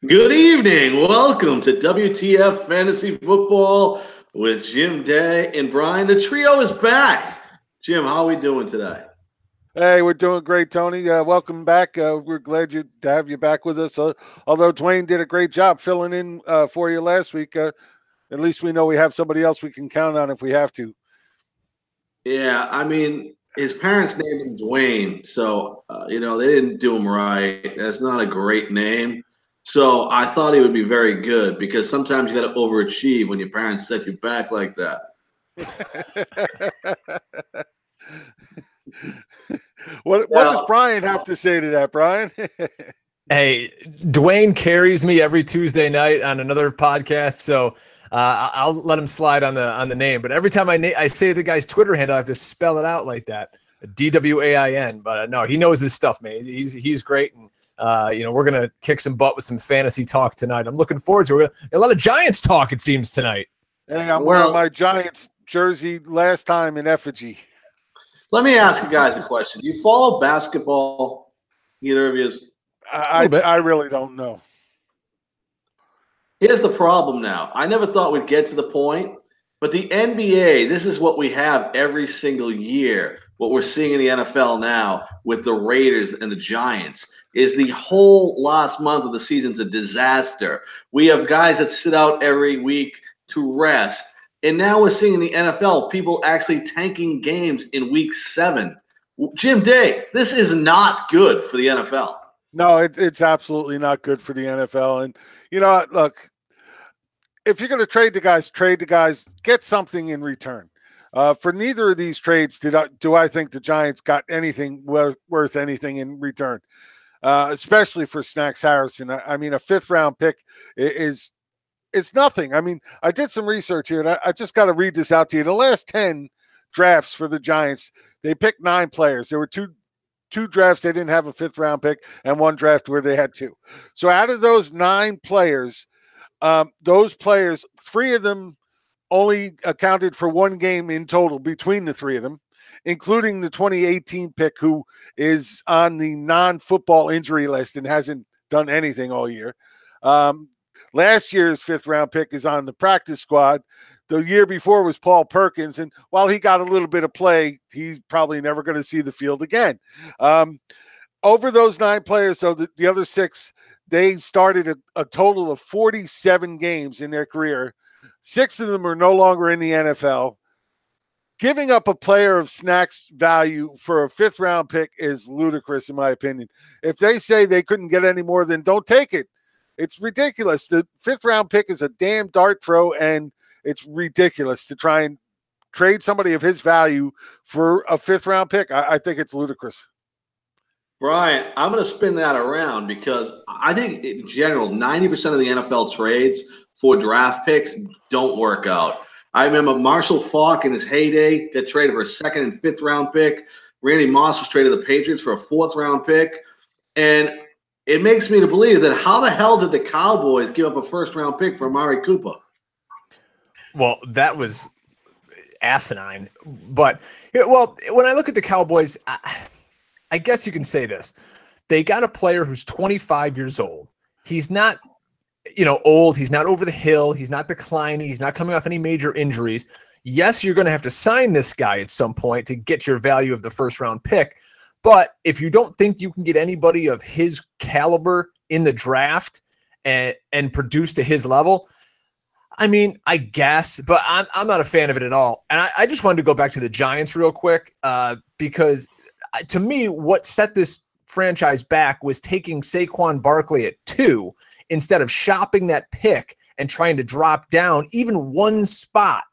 Good evening. Welcome to WTF Fantasy Football with Jim Day and Brian. The trio is back. Jim, how are we doing today? Hey, we're doing great, Tony. Welcome back. We're glad to have you back with us. Although Dwayne did a great job filling in for you last week, at least we know we have somebody else we can count on if we have to. Yeah, I mean, his parents named him Dwayne, so they didn't do him right. That's not a great name. So I thought he would be very good because sometimes you got to overachieve when your parents set you back like that. What does Brian have to say to that, Brian? Hey, Dwayne carries me every Tuesday night on another podcast, so I'll let him slide on the name. But every time I say the guy's Twitter handle, I have to spell it out like that, DWAIN. But no, he knows his stuff, man. He's great, and we're gonna kick some butt with some fantasy talk tonight. I'm looking forward to it. A lot of Giants talk, it seems, tonight. Hey, I'm wearing my Giants jersey last time in effigy. Let me ask you guys a question. Do you follow basketball? Either of you? I really don't know. Here's the problem now. I never thought we'd get to the point, but the NBA, this is what we have every single year. What we're seeing in the NFL now with the Raiders and the Giants is the whole last month of the season's a disaster. We have guys that sit out every week to rest. And now we're seeing in the NFL people actually tanking games in week 7. Jim Day, this is not good for the NFL. No, it's absolutely not good for the NFL. And, look, if you're going to trade the guys, get something in return. For neither of these trades do I think the Giants got anything worth anything in return, especially for Snacks Harrison. I mean, a 5th-round pick is nothing. I mean, I did some research here, and I just got to read this out to you. The last 10 drafts for the Giants, they picked 9 players. There were two drafts they didn't have a 5th-round pick, and 1 draft where they had 2. So out of those 9 players, those players, 3 of them only accounted for 1 game in total between the 3 of them, including the 2018 pick, who is on the non-football injury list and hasn't done anything all year. Last year's 5th-round pick is on the practice squad. The year before was Paul Perkins, and while he got a little bit of play, he's probably never going to see the field again. Over those 9 players, so the other 6, they started a total of 47 games in their career. 6 of them are no longer in the NFL. Giving up a player of Snacks value for a 5th-round pick is ludicrous, in my opinion. If they say they couldn't get any more, then don't take it. It's ridiculous. The 5th-round pick is a damn dart throw, and it's ridiculous to try and trade somebody of his value for a 5th-round pick. I think it's ludicrous. Brian, I'm going to spin that around because I think in general, 90% of the NFL trades for draft picks don't work out. I remember Marshall Faulk in his heyday got traded for a 2nd and 5th-round pick. Randy Moss was traded to the Patriots for a 4th-round pick. And it makes me to believe that how the hell did the Cowboys give up a 1st-round pick for Amari Cooper? Well, that was asinine. But, well, when I look at the Cowboys, I guess you can say this. They got a player who's 25 years old. He's not, old. He's not over the hill. He's not declining. He's not coming off any major injuries. Yes, you're going to have to sign this guy at some point to get your value of the 1st-round pick. But if you don't think you can get anybody of his caliber in the draft and produce to his level, I mean, I guess, but I'm not a fan of it at all. And I just wanted to go back to the Giants real quick because to me, what set this franchise back was taking Saquon Barkley at 2 instead of shopping that pick and trying to drop down even 1 spot.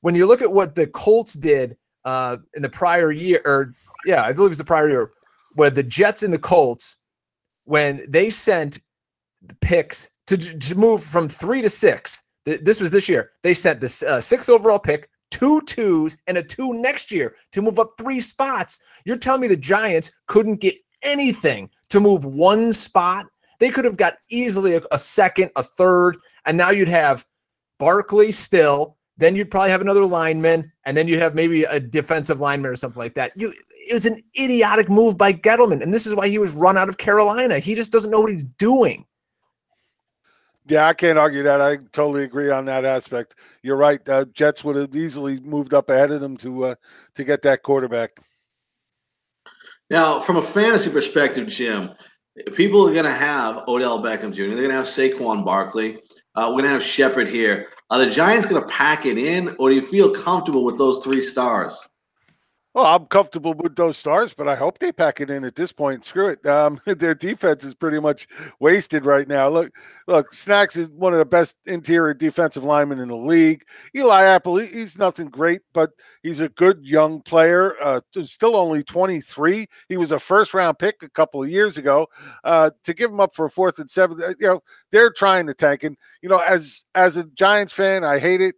When you look at what the Colts did in the prior year, I believe it was the prior year, where the Jets and the Colts, when they sent the picks to move from 3 to 6, this was this year, they sent the 6th overall pick, 2 2s, and a 2 next year to move up 3 spots. You're telling me the Giants couldn't get anything to move 1 spot? They could have got easily a 2nd, a 3rd, and now you'd have Barkley still. Then you'd probably have another lineman, and then you'd have maybe a defensive lineman or something like that. It was an idiotic move by Gettleman, and this is why he was run out of Carolina. He just doesn't know what he's doing. Yeah, I can't argue that. I totally agree on that aspect. You're right. Jets would have easily moved up ahead of them to get that quarterback. Now, from a fantasy perspective, Jim, people are going to have Odell Beckham Jr. They're going to have Saquon Barkley. We're going to have Shepard here. Are the Giants going to pack it in, or do you feel comfortable with those 3 stars? Well, I'm comfortable with those stars, but I hope they pack it in at this point. Screw it. Their defense is pretty much wasted right now. Look, Snacks is one of the best interior defensive linemen in the league. Eli Apple, he's nothing great, but he's a good young player. Still only 23. He was a first-round pick a couple of years ago. To give him up for a 4th and 7th, they're trying to tank. And as a Giants fan, I hate it.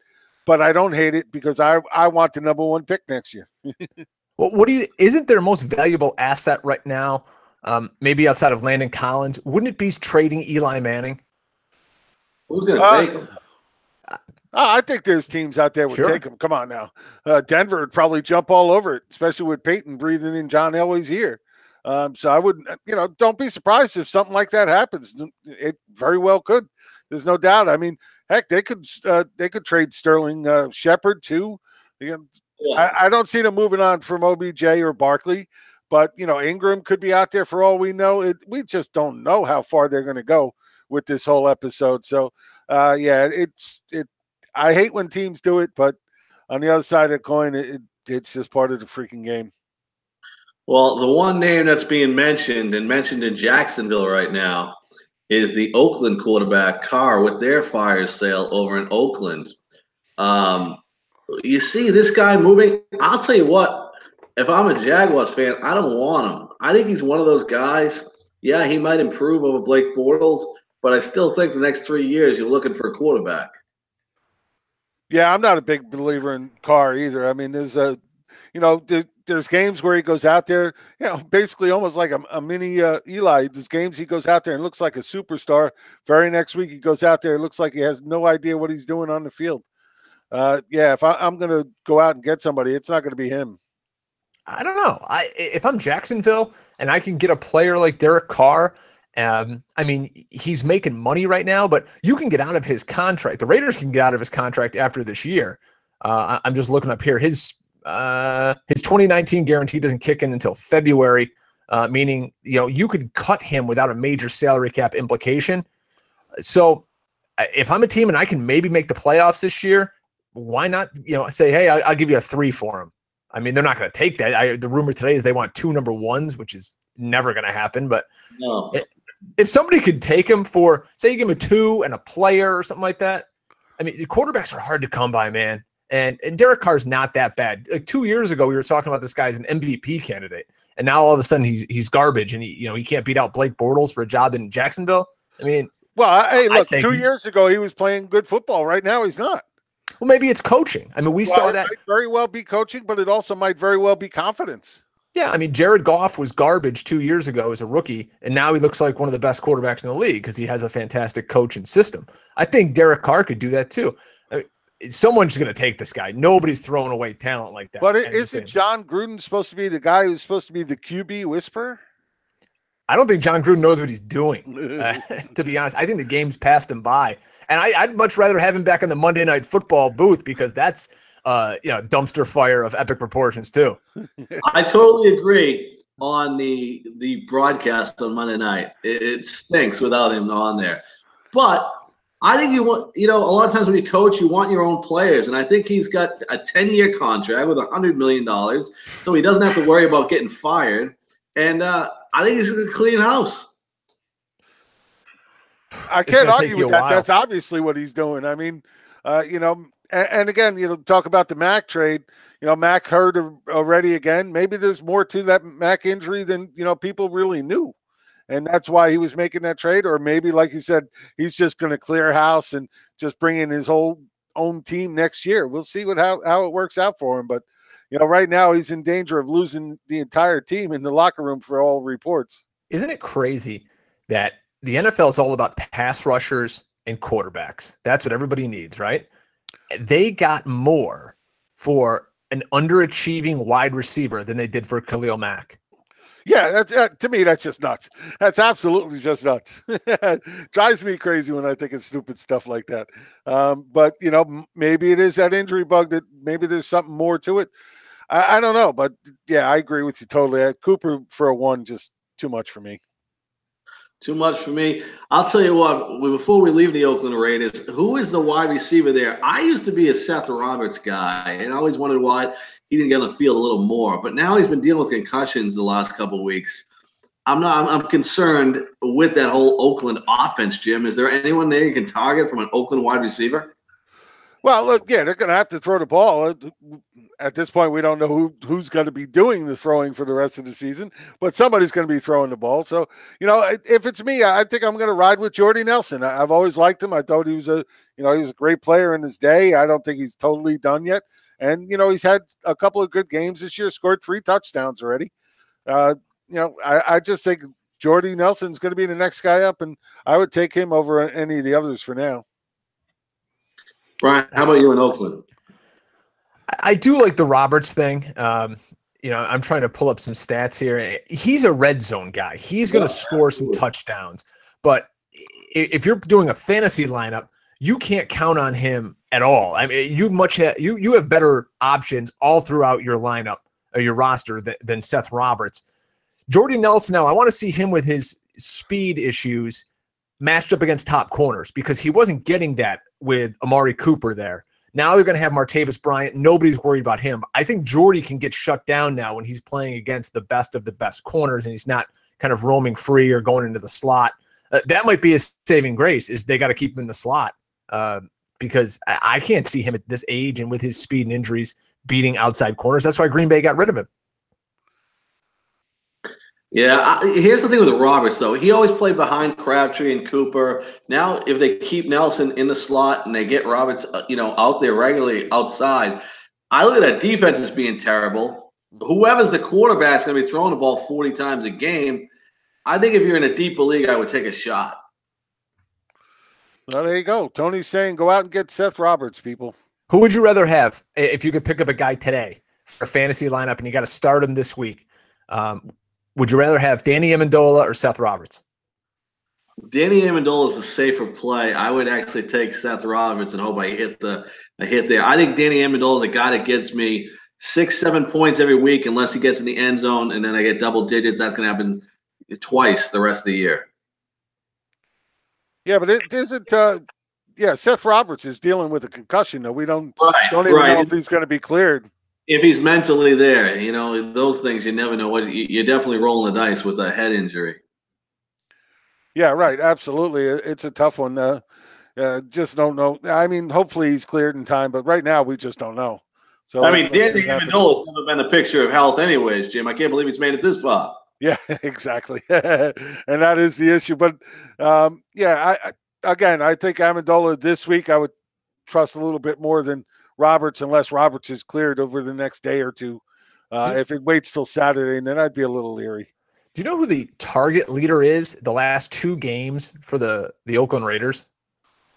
But I don't hate it because I want the number 1 pick next year. Well, isn't their most valuable asset right now, maybe outside of Landon Collins, wouldn't it be trading Eli Manning? Who's going to take him? I think there's teams out there would take him. Come on now. Denver would probably jump all over it, especially with Peyton breathing in John Elway's ear. So I wouldn't, don't be surprised if something like that happens. It very well could. There's no doubt. I mean, heck, they could trade Sterling Shepard too. I don't see them moving on from OBJ or Barkley, but Ingram could be out there for all we know. We just don't know how far they're going to go with this whole episode. So, I hate when teams do it, but on the other side of the coin, it's just part of the freaking game. Well, the one name that's being mentioned in Jacksonville right now is the Oakland quarterback Carr with their fire sale over in Oakland. You see this guy moving. I'll tell you what, if I'm a Jaguars fan, I don't want him. I think he's one of those guys. Yeah, he might improve over Blake Bortles, but I still think the next 3 years you're looking for a quarterback. Yeah, I'm not a big believer in Carr either. I mean, there's games where he goes out there, basically almost like a mini Eli. There's games he goes out there and looks like a superstar. Very next week he goes out there and looks like he has no idea what he's doing on the field. If I'm going to go out and get somebody, it's not going to be him. I don't know. If I'm Jacksonville and I can get a player like Derek Carr, I mean, he's making money right now, but you can get out of his contract. The Raiders can get out of his contract after this year. I'm just looking up here. His 2019 guarantee doesn't kick in until February, meaning you could cut him without a major salary cap implication. So if I'm a team and I can maybe make the playoffs this year, why not say, hey, I'll give you a 3 for him. I mean, they're not going to take that. The rumor today is they want 2 number 1s, which is never going to happen. But no. If somebody could take him for, say, you give him a 2 and a player or something like that. I mean, the quarterbacks are hard to come by, man. And Derek Carr's not that bad. Like 2 years ago, we were talking about this guy as an MVP candidate, and now all of a sudden he's garbage, and he can't beat out Blake Bortles for a job in Jacksonville. I mean, well, hey, look, 2 years ago he was playing good football. Right now he's not. Well, maybe it's coaching. I mean, we saw that. It might very well be coaching, but it also might very well be confidence. Yeah, I mean, Jared Goff was garbage 2 years ago as a rookie, and now he looks like one of the best quarterbacks in the league because he has a fantastic coach and system. I think Derek Carr could do that too. I mean, someone's going to take this guy. Nobody's throwing away talent like that. But isn't John Gruden supposed to be the guy who's supposed to be the QB whisperer? I don't think John Gruden knows what he's doing, to be honest. I think the game's passed him by. And I'd much rather have him back in the Monday Night Football booth because that's dumpster fire of epic proportions too. I totally agree on the broadcast on Monday night. It stinks without him on there. But I think you want, a lot of times when you coach, you want your own players. And I think he's got a 10-year contract with $100 million, so he doesn't have to worry about getting fired. And I think he's going to clean house. I can't argue with that. That's obviously what he's doing. I mean, and again, talk about the Mac trade. Mac hurt already again. Maybe there's more to that Mac injury than, people really knew. And that's why he was making that trade. Or maybe, like you said, he's just going to clear house and just bring in his whole own team next year. We'll see how it works out for him. But, right now he's in danger of losing the entire team in the locker room for all reports. Isn't it crazy that the NFL is all about pass rushers and quarterbacks? That's what everybody needs, right? They got more for an underachieving wide receiver than they did for Khalil Mack. Yeah, that's to me, that's just nuts. That's absolutely just nuts. Drives me crazy when I think of stupid stuff like that. But maybe it is that injury bug that maybe there's something more to it. I don't know, but yeah, I agree with you totally. Cooper for a 1, just too much for me. Too much for me. I'll tell you what, before we leave the Oakland Raiders, who is the wide receiver there? I used to be a Seth Roberts guy, and I always wondered why he didn't get on the field a little more. But now he's been dealing with concussions the last couple of weeks. I'm concerned with that whole Oakland offense, Jim. Is there anyone there you can target from an Oakland wide receiver? Well, look, yeah, they're going to have to throw the ball. At this point, we don't know who's going to be doing the throwing for the rest of the season, but somebody's going to be throwing the ball. So, if it's me, I think I'm going to ride with Jordy Nelson. I've always liked him. I thought he was a great player in his day. I don't think he's totally done yet. And, he's had a couple of good games this year, scored 3 touchdowns already. I just think Jordy Nelson's going to be the next guy up, and I would take him over any of the others for now. Brian, how about you in Oakland? I do like the Roberts thing. I'm trying to pull up some stats here. He's a red zone guy. He's going to score some touchdowns. But if you're doing a fantasy lineup, you can't count on him at all. I mean, you have better options all throughout your lineup or your roster than Seth Roberts. Jordy Nelson, now I want to see him with his speed issues matched up against top corners because he wasn't getting that with Amari Cooper there. Now they're going to have Martavis Bryant. Nobody's worried about him. I think Jordy can get shut down now when he's playing against the best of the best corners and he's not kind of roaming free or going into the slot. That might be his saving grace is they got to keep him in the slot because I can't see him at this age and with his speed and injuries beating outside corners. That's why Green Bay got rid of him. Yeah, here's the thing with Roberts, though. He always played behind Crabtree and Cooper. Now, if they keep Nelson in the slot and they get Roberts, out there regularly outside, I look at that defense as being terrible. Whoever's the quarterback's going to be throwing the ball 40 times a game. I think if you're in a deeper league, I would take a shot. Well, there you go. Tony's saying go out and get Seth Roberts, people. Who would you rather have if you could pick up a guy today for a fantasy lineup and you got to start him this week? Would you rather have Danny Amendola or Seth Roberts? Danny Amendola is the safer play. I would actually take Seth Roberts and hope I hit there. I think Danny Amendola is a guy that gets me 6-7 points every week unless he gets in the end zone and then I get double digits. That's going to happen twice the rest of the year. Yeah, but it isn't. Seth Roberts is dealing with a concussion, though. We don't even know if he's going to be cleared. If he's mentally there, those things you never know. You're definitely rolling the dice with a head injury. Yeah, right. Absolutely, it's a tough one. Just don't know. I mean, hopefully he's cleared in time, but right now we just don't know. So Danny Amendola's never been a picture of health, anyways, Jim. I can't believe he's made it this far. Yeah, exactly, and that is the issue. But I think Amendola this week I would trust a little bit more than Roberts unless Roberts is cleared over the next day or two. If it waits till Saturday, then I'd be a little leery. Do you know who the target leader is the last 2 games for the Oakland Raiders?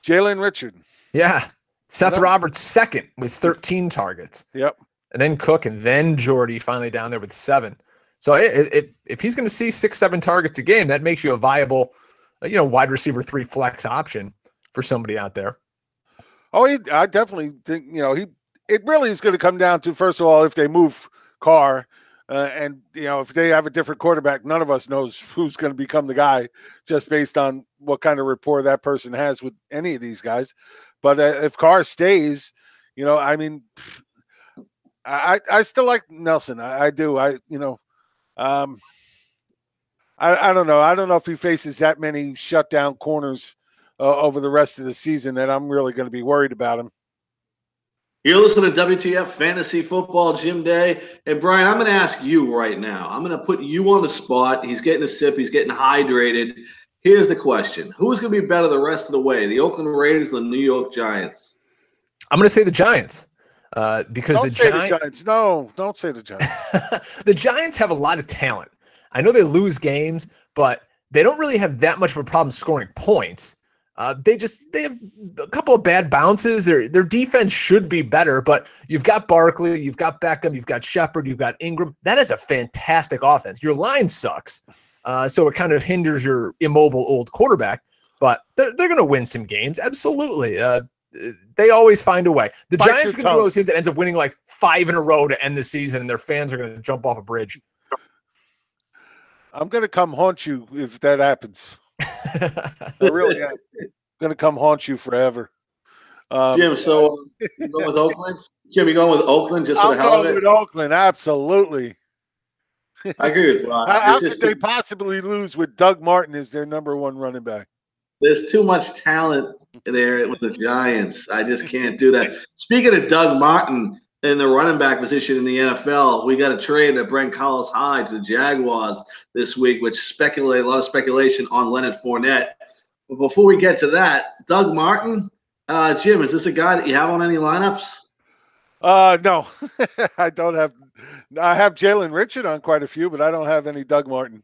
Jalen Richard. Yeah. Seth Roberts second with 13 targets. Yep. And then Cook and then Jordy finally down there with 7. So if he's going to see 6-7 targets a game, that makes you a viable, wide receiver 3 flex option for somebody out there. Oh, I definitely think, it really is going to come down to, first of all, if they move Carr and, if they have a different quarterback, none of us knows who's going to become the guy just based on what kind of rapport that person has with any of these guys. But if Carr stays, I still like Nelson. I do. I don't know. I don't know if he faces that many shutdown corners over the rest of the season that I'm really going to be worried about him. You're listening to WTF Fantasy Football, Jim Day. And Brian, I'm going to ask you right now. I'm going to put you on the spot. He's getting a sip. He's getting hydrated. Here's the question. Who's going to be better the rest of the way, the Oakland Raiders or the New York Giants? I'm going to say the Giants. Because don't say the Giants. No, don't say the Giants. The Giants have a lot of talent. I know they lose games, but they don't really have that much of a problem scoring points. They have a couple of bad bounces. Their defense should be better, but you've got Barkley, you've got Beckham, you've got Shepard, you've got Ingram. That is a fantastic offense. Your line sucks, so it kind of hinders your immobile old quarterback. But they're going to win some games, absolutely. They always find a way. The Giants are going to be one of those teams that ends up winning like 5 in a row to end the season, and their fans are going to jump off a bridge. I'm going to come haunt you if that happens. I really am. I'm going to come haunt you forever. Jim, so you going with Oakland? Jim, you going with Oakland just for the hell of it? I'm going with Oakland, absolutely. I agree with Ron. How could they possibly lose with Doug Martin as their number 1 running back? There's too much talent there with the Giants. I just can't do that. Speaking of Doug Martin in the running back position in the NFL, we got a trade that Brent Carlos Hyde to the Jaguars this week, which a lot of speculation on Leonard Fournette. But before we get to that, Doug Martin, Jim, is this a guy that you have on any lineups? No, I don't have. I have Jalen Richard on quite a few, but I don't have any Doug Martin.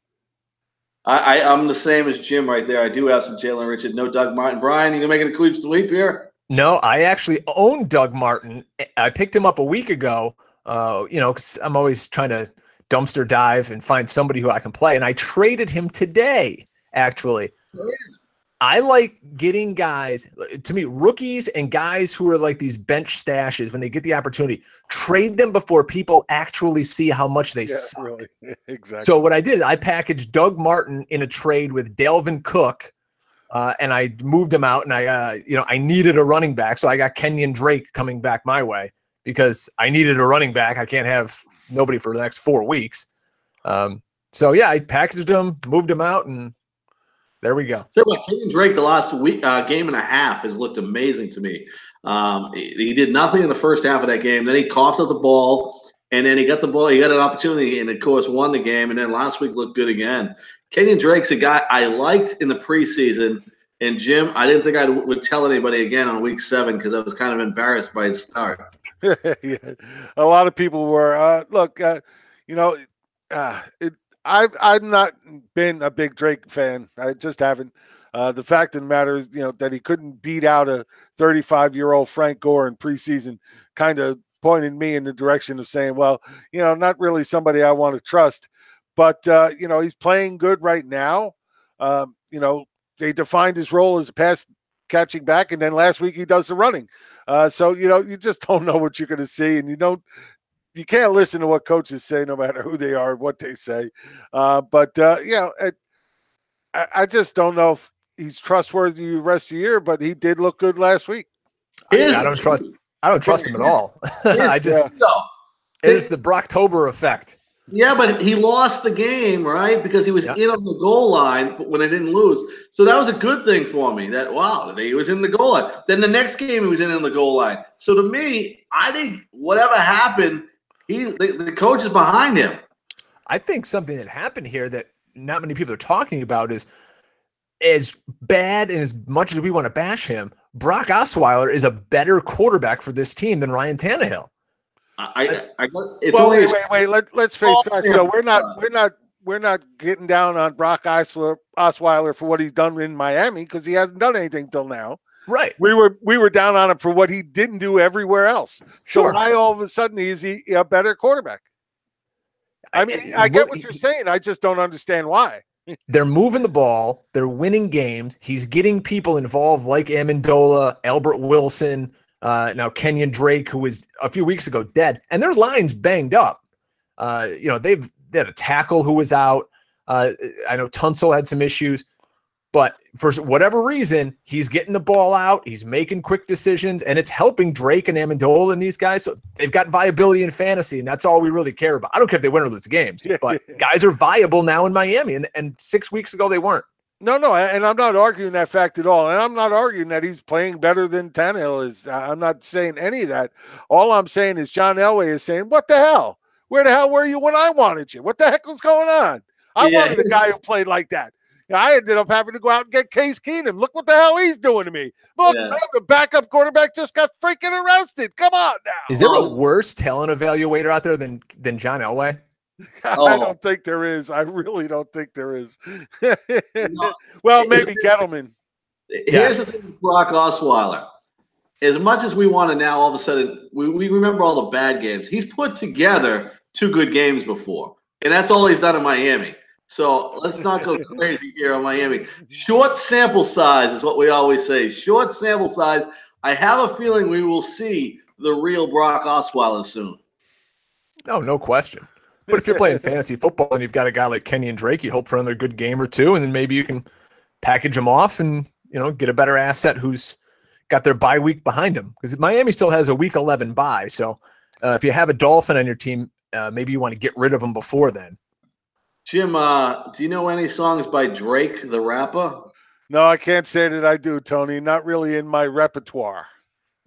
I'm the same as Jim right there. I do have some Jalen Richard, no Doug Martin. Brian, you gonna make it a clean sweep here? No, I actually own Doug Martin. I picked him up a week ago, because I'm always trying to dumpster dive and find somebody who I can play. And I traded him today, actually. Oh, yeah. I like getting guys, to me, rookies and guys who are like these bench stashes when they get the opportunity. Trade them before people actually see how much they suck. Really. Exactly. So what I did, I packaged Doug Martin in a trade with Dalvin Cook. And I moved him out, and I needed a running back, so I got Kenyon Drake coming back my way because I needed a running back. I can't have nobody for the next 4 weeks. So yeah, I packaged him, moved him out, and there we go. So Kenyon Drake, the last week, game and a half has looked amazing to me. He did nothing in the first half of that game. Then he coughed up the ball, and then he got the ball. He got an opportunity, and of course won the game. And then last week looked good again. Kenyon Drake's a guy I liked in the preseason, and Jim, I didn't think I would tell anybody again on week 7 because I was kind of embarrassed by his start. Yeah, a lot of people were. Look, I've not been a big Drake fan. I just haven't. The fact of the matter is, that he couldn't beat out a 35-year-old Frank Gore in preseason kind of pointed me in the direction of saying, well, not really somebody I want to trust. But, he's playing good right now. They defined his role as a pass catching back, and then last week he does the running. So, you just don't know what you're going to see, and you can't listen to what coaches say no matter who they are, what they say. I just don't know if he's trustworthy the rest of the year, but he did look good last week. I don't trust him at all. It's the Brocktober effect. Yeah, but he lost the game, right? Because he was in on the goal line when they didn't lose. So that was a good thing for me. That he was in the goal line. Then the next game he was in on the goal line. So to me, I think whatever happened, the coach is behind him. I think something that happened here that not many people are talking about is as bad and as much as we want to bash him, Brock Osweiler is a better quarterback for this team than Ryan Tannehill. Wait. Let's face facts. So we're not getting down on Brock Osweiler for what he's done in Miami because he hasn't done anything till now. Right. We were down on him for what he didn't do everywhere else. Sure. So why all of a sudden is he a better quarterback? I mean, I get what you're saying. I just don't understand why. They're moving the ball. They're winning games. He's getting people involved like Amendola, Albert Wilson. Now Kenyon Drake, who was a few weeks ago dead, and their line's banged up. They had a tackle who was out. I know Tunsil had some issues, but for whatever reason, he's getting the ball out. He's making quick decisions, and it's helping Drake and Amendola and these guys. So they've got viability in fantasy, and that's all we really care about. I don't care if they win or lose games, but guys are viable now in Miami, and 6 weeks ago they weren't. No, and I'm not arguing that fact at all. And I'm not arguing that he's playing better than Tannehill is. I'm not saying any of that. All I'm saying is John Elway is saying, what the hell? Where the hell were you when I wanted you? What the heck was going on? I wanted a guy who played like that. I ended up having to go out and get Case Keenum. Look what the hell he's doing to me. Look, the backup quarterback just got freaking arrested. Come on now. Is there a worse talent evaluator out there than John Elway? I don't think there is. I really don't think there is. Well, maybe Gettleman. Here's the thing with Brock Osweiler. As much as we want to now, all of a sudden, we remember all the bad games. He's put together 2 good games before, and that's all he's done in Miami. So let's not go crazy here on Miami. Short sample size is what we always say. Short sample size. I have a feeling we will see the real Brock Osweiler soon. No question. But if you're playing fantasy football and you've got a guy like Kenyon Drake, you hope for another good game or two, and then maybe you can package him off and get a better asset who's got their bye week behind him, because Miami still has a week 11 bye. So if you have a Dolphin on your team, maybe you want to get rid of him before then. Jim, do you know any songs by Drake the rapper? No, I can't say that I do, Tony. Not really in my repertoire.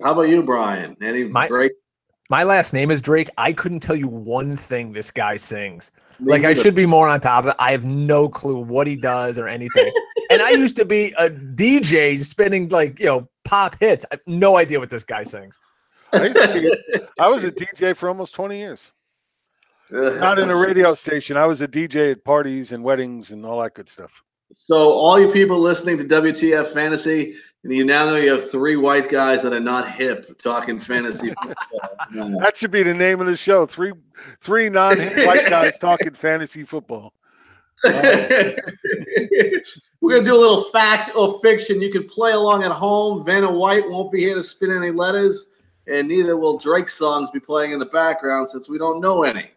How about you, Brian? Any Drake? My last name is Drake. I couldn't tell you one thing this guy sings. Like, I should be more on top of it. I have no clue what he does or anything. And I used to be a DJ spinning pop hits. I have no idea what this guy sings. I was a DJ for almost 20 years. Not in a radio station. I was a DJ at parties and weddings and all that good stuff. So all you people listening to WTF Fantasy, you now know you have 3 white guys that are not hip talking fantasy football. That should be the name of the show. Three non-hip white guys talking fantasy football. We're going to do a little fact or fiction. You can play along at home. Vanna White won't be here to spin any letters, and neither will Drake's songs be playing in the background since we don't know any.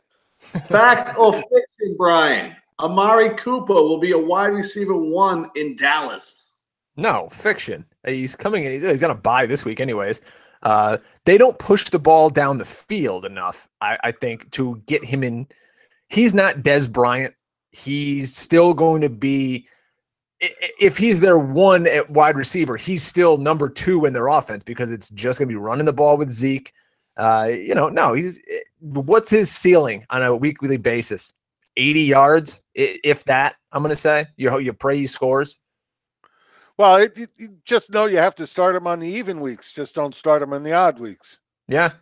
Fact or fiction, Brian? Amari Cooper will be a wide receiver 1 in Dallas. No, fiction. He's coming in. He's going to bye this week anyways. They don't push the ball down the field enough, I think, to get him in. He's not Dez Bryant. He's still going to be, if he's their 1 at wide receiver, he's still number 2 in their offense, because it's just going to be running the ball with Zeke. What's his ceiling on a weekly basis? 80 yards, if that, I'm going to say. You pray he scores. Well, you just know you have to start him on the even weeks. Just don't start him on the odd weeks. Yeah.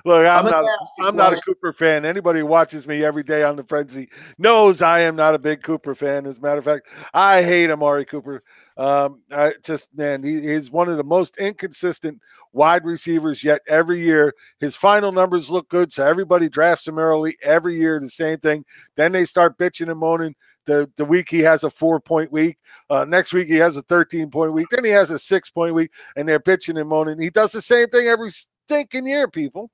Look, I'm not a Cooper fan. Anybody who watches me every day on the Frenzy knows I am not a big Cooper fan. As a matter of fact, I hate Amari Cooper. He's one of the most inconsistent wide receivers yet every year. His final numbers look good, so everybody drafts him early every year, the same thing. Then they start bitching and moaning the week he has a 4-point week. Next week he has a 13-point week. Then he has a 6-point week, and they're bitching and moaning. He does the same thing every stinking year, people.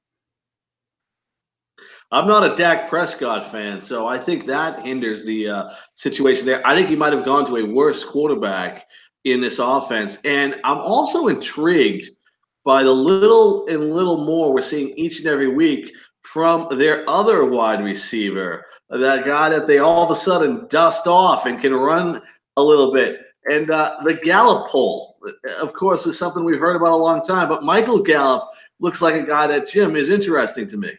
I'm not a Dak Prescott fan, so I think that hinders the situation there. I think he might have gone to a worse quarterback in this offense. And I'm also intrigued by the little and little more we're seeing each and every week from their other wide receiver, that guy that they all of a sudden dust off and can run a little bit. And the Gallup poll, of course, is something we've heard about a long time. But Michael Gallup looks like a guy that, Jim, is interesting to me.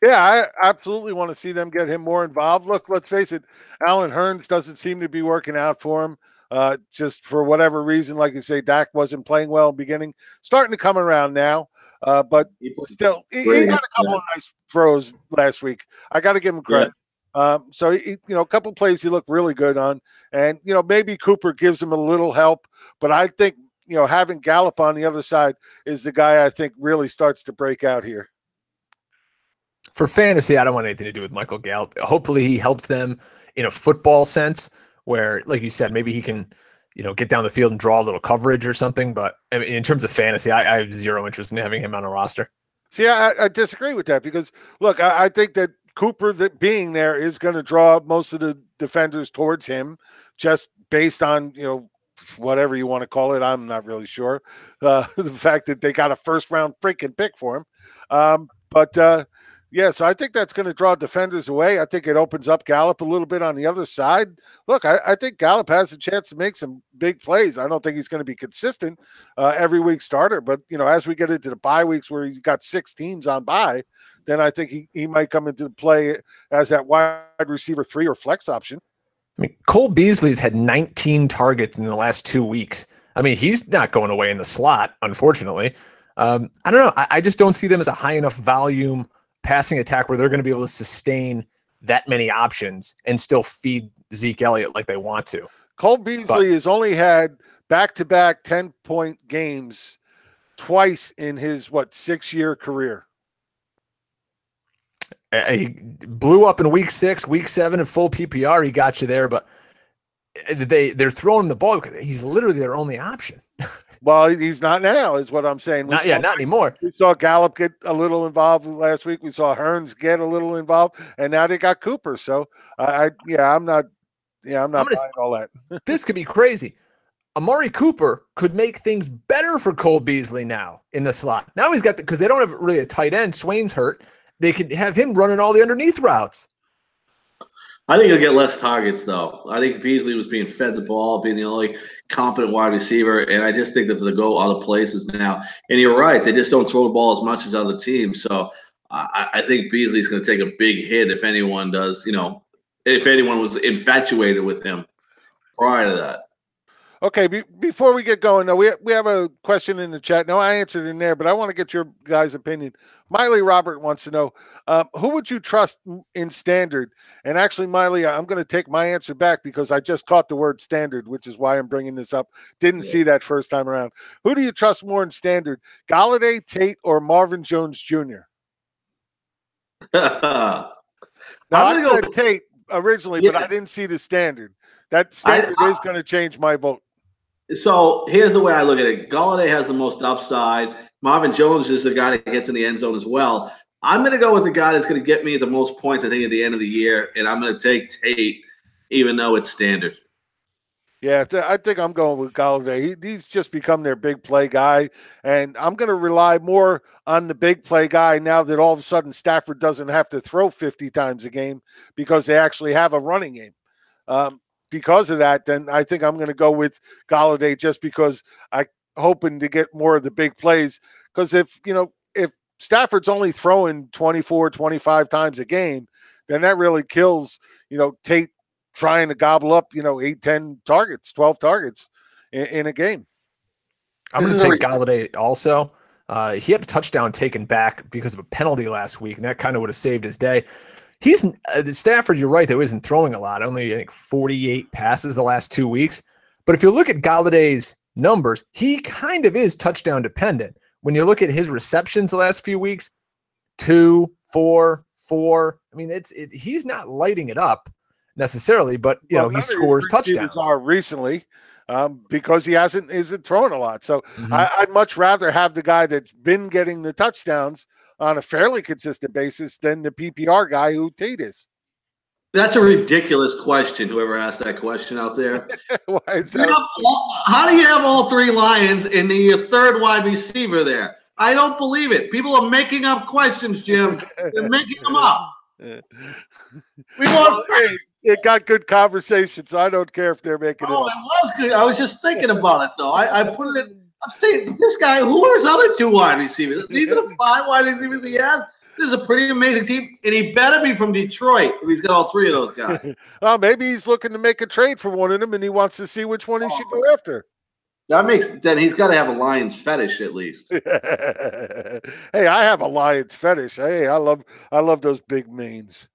Yeah, I absolutely want to see them get him more involved. Look, let's face it, Alan Hearns doesn't seem to be working out for him. Just for whatever reason, like you say, Dak wasn't playing well in the beginning. Starting to come around now, but still, he got a couple of nice throws last week. I got to give him credit. Yeah. A couple of plays he looked really good on. And, maybe Cooper gives him a little help. But I think, having Gallup on the other side is the guy I think really starts to break out here. For fantasy, I don't want anything to do with Michael Gallup. Hopefully he helps them in a football sense where, like you said, maybe he can, get down the field and draw a little coverage or something. But I mean, in terms of fantasy, I have zero interest in having him on a roster. See, I disagree with that because, look, I think that Cooper being there is going to draw most of the defenders towards him just based on, whatever you want to call it. I'm not really sure. The fact that they got a first-round freaking pick for him. Yeah, so I think that's going to draw defenders away. I think it opens up Gallup a little bit on the other side. Look, I think Gallup has a chance to make some big plays. I don't think he's going to be consistent every week starter. But, as we get into the bye weeks where you've got 6 teams on bye, then I think he might come into play as that wide receiver 3 or flex option. I mean, Cole Beasley's had 19 targets in the last 2 weeks. I mean, he's not going away in the slot, unfortunately. I don't know. I just don't see them as a high enough volume passing attack where they're going to be able to sustain that many options and still feed Zeke Elliott like they want to. Cole Beasley has only had back-to-back 10-point games twice in his 6-year career. He blew up in week 6, week 7 in full PPR. He got you there, but they're throwing him the ball. He's literally their only option. Well, he's not now, is what I'm saying. Not anymore. We saw Gallup get a little involved last week. We saw Hearns get a little involved, and now they got Cooper. So I'm not buying all that. This could be crazy. Amari Cooper could make things better for Cole Beasley now in the slot. Now he's got because they don't have really a tight end. Swain's hurt. They could have him running all the underneath routes. I think he'll get less targets, though. I think Beasley was being fed the ball, being the only competent wide receiver, and I just think that they'll go other places now. And you're right; they just don't throw the ball as much as other teams. So I think Beasley's going to take a big hit if anyone does. If anyone was infatuated with him prior to that. Okay, before we get going, though, we have a question in the chat. No, I answered in there, but I want to get your guys' opinion. Miley Robert wants to know, who would you trust in standard? And actually, Miley, I'm going to take my answer back because I just caught the word standard, which is why I'm bringing this up. Didn't see that first time around. Who do you trust more in standard, Golladay, Tate, or Marvin Jones Jr.? Now, I said Tate originally, but I didn't see the standard. That standard is going to change my vote. So here's the way I look at it. Golladay has the most upside. Marvin Jones is the guy that gets in the end zone as well. I'm going to go with the guy that's going to get me the most points, I think, at the end of the year, and I'm going to take Tate, even though it's standard. Yeah, I think I'm going with Golladay. He's just become their big play guy, and I'm going to rely more on the big play guy now that all of a sudden Stafford doesn't have to throw 50 times a game because they actually have a running game. Because of that, then I think I'm going to go with Golladay just because I'm hoping to get more of the big plays. Because if Stafford's only throwing 24, 25 times a game, then that really kills, Tate trying to gobble up, 8, 10 targets, 12 targets in a game. I'm going to take Golladay also. He had a touchdown taken back because of a penalty last week, and that kind of would have saved his day. He's Stafford, you're right, though, isn't throwing a lot. Only, I think, 48 passes the last 2 weeks. But if you look at Galladay's numbers, he kind of is touchdown dependent. When you look at his receptions the last few weeks, 2, 4, 4. I mean, he's not lighting it up necessarily, but he scores touchdowns. Recently, because he isn't throwing a lot. So I'd much rather have the guy that's been getting the touchdowns on a fairly consistent basis than the PPR guy who Tate is. That's a ridiculous question, whoever asked that question out there. Why is that? How do you have all 3 Lions and the third wide receiver there? I don't believe it. People are making up questions, Jim. They're making them up. It got good conversation, so I don't care if they're making it up. It was good. I was just thinking about it, though. I put it in. I'm saying, this guy, who are his other 2 wide receivers? These are the 5 wide receivers he has. This is a pretty amazing team, and he better be from Detroit if he's got all 3 of those guys. Well, maybe he's looking to make a trade for one of them, and he wants to see which one he should go after. Then he's got to have a Lions fetish at least. Hey, I have a Lions fetish. Hey, I love those big manes.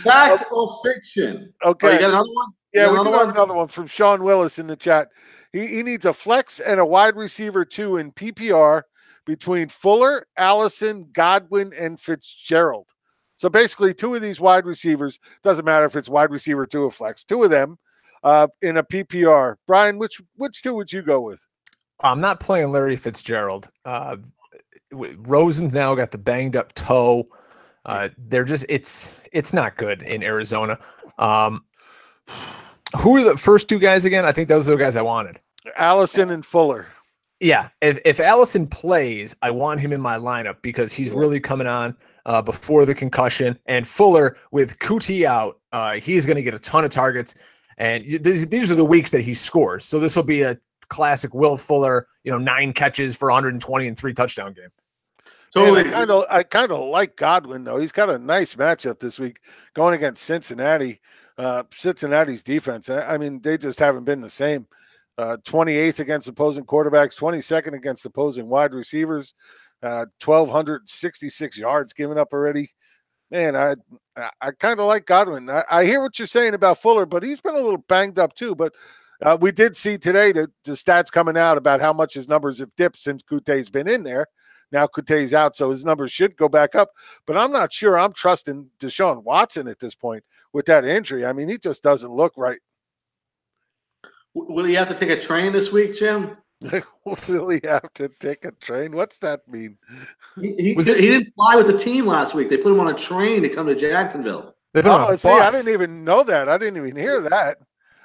Fact or fiction? Okay. You got another one? Yeah, we do have another one from Sean Willis in the chat. He needs a flex and a wide receiver 2 in PPR between Fuller, Allison, Godwin, and Fitzgerald. So basically 2 of these wide receivers, doesn't matter if it's wide receiver 2 or flex, 2 of them in a PPR. Brian, which 2 would you go with? I'm not playing Larry Fitzgerald. Rosen's now got the banged up toe. They're just it's not good in Arizona. Who are the first 2 guys again? I think those are the guys I wanted. Allison and Fuller. Yeah, if Allison plays, I want him in my lineup because he's really coming on before the concussion. And Fuller, with Kuti out, he's going to get a ton of targets. And these are the weeks that he scores. So this will be a classic Will Fuller, 9 catches for 120 and 3 touchdown game. Totally. I kind of like Godwin, though. He's got a nice matchup this week going against Cincinnati. Cincinnati's defense, I mean, they just haven't been the same. 28th against opposing quarterbacks, 22nd against opposing wide receivers, 1,266 yards given up already. Man, I kind of like Godwin. I hear what you're saying about Fuller, but he's been a little banged up too. But we did see today that the stats coming out about how much his numbers have dipped since Kute's been in there. Now Kute's out, so his numbers should go back up. But I'm not sure I'm trusting Deshaun Watson at this point with that injury. I mean, he just doesn't look right. Will he have to take a train this week, Jim? Will he have to take a train? What's that mean? He didn't fly with the team last week. They put him on a train to come to Jacksonville. They put him on a bus. See, I didn't even know that. I didn't even hear that.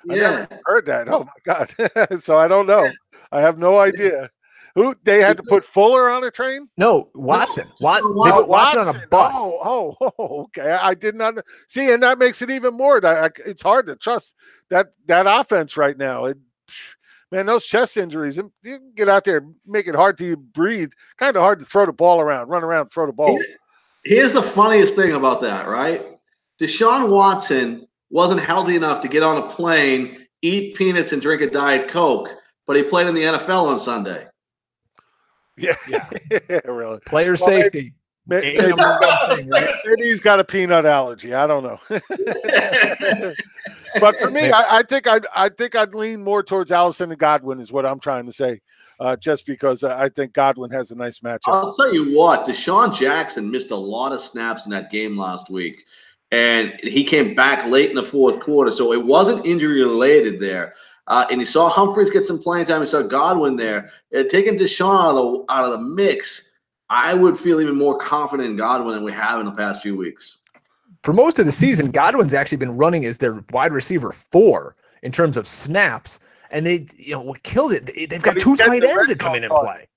Yeah. I never heard that. Oh my God. So I don't know. I have no idea. Who they had to put Fuller on a train? No, Watson. They put Watson on a bus. Okay. I did not see, and that makes it even more. It's hard to trust that offense right now. Man, those chest injuries, you can get out there, make it hard to breathe. Kind of hard to throw the ball around, run around, throw the ball. Here's the funniest thing about that, right? Deshaun Watson wasn't healthy enough to get on a plane, eat peanuts, and drink a Diet Coke, but he played in the NFL on Sunday. Yeah. Really. Player safety. Maybe he's got a peanut allergy. I don't know. But for me, I think I'd lean more towards Allison and Godwin is what I'm trying to say. Just because I think Godwin has a nice matchup. I'll tell you what, Deshaun Jackson missed a lot of snaps in that game last week, and he came back late in the fourth quarter, so it wasn't injury related there. And you saw Humphries get some playing time. You saw Godwin there. Taking Deshaun out of the mix, I would feel even more confident in Godwin than we have in the past few weeks. For most of the season, Godwin's actually been running as their wide receiver 4 in terms of snaps. And what kills it, they've got 2 tight ends that come in and play.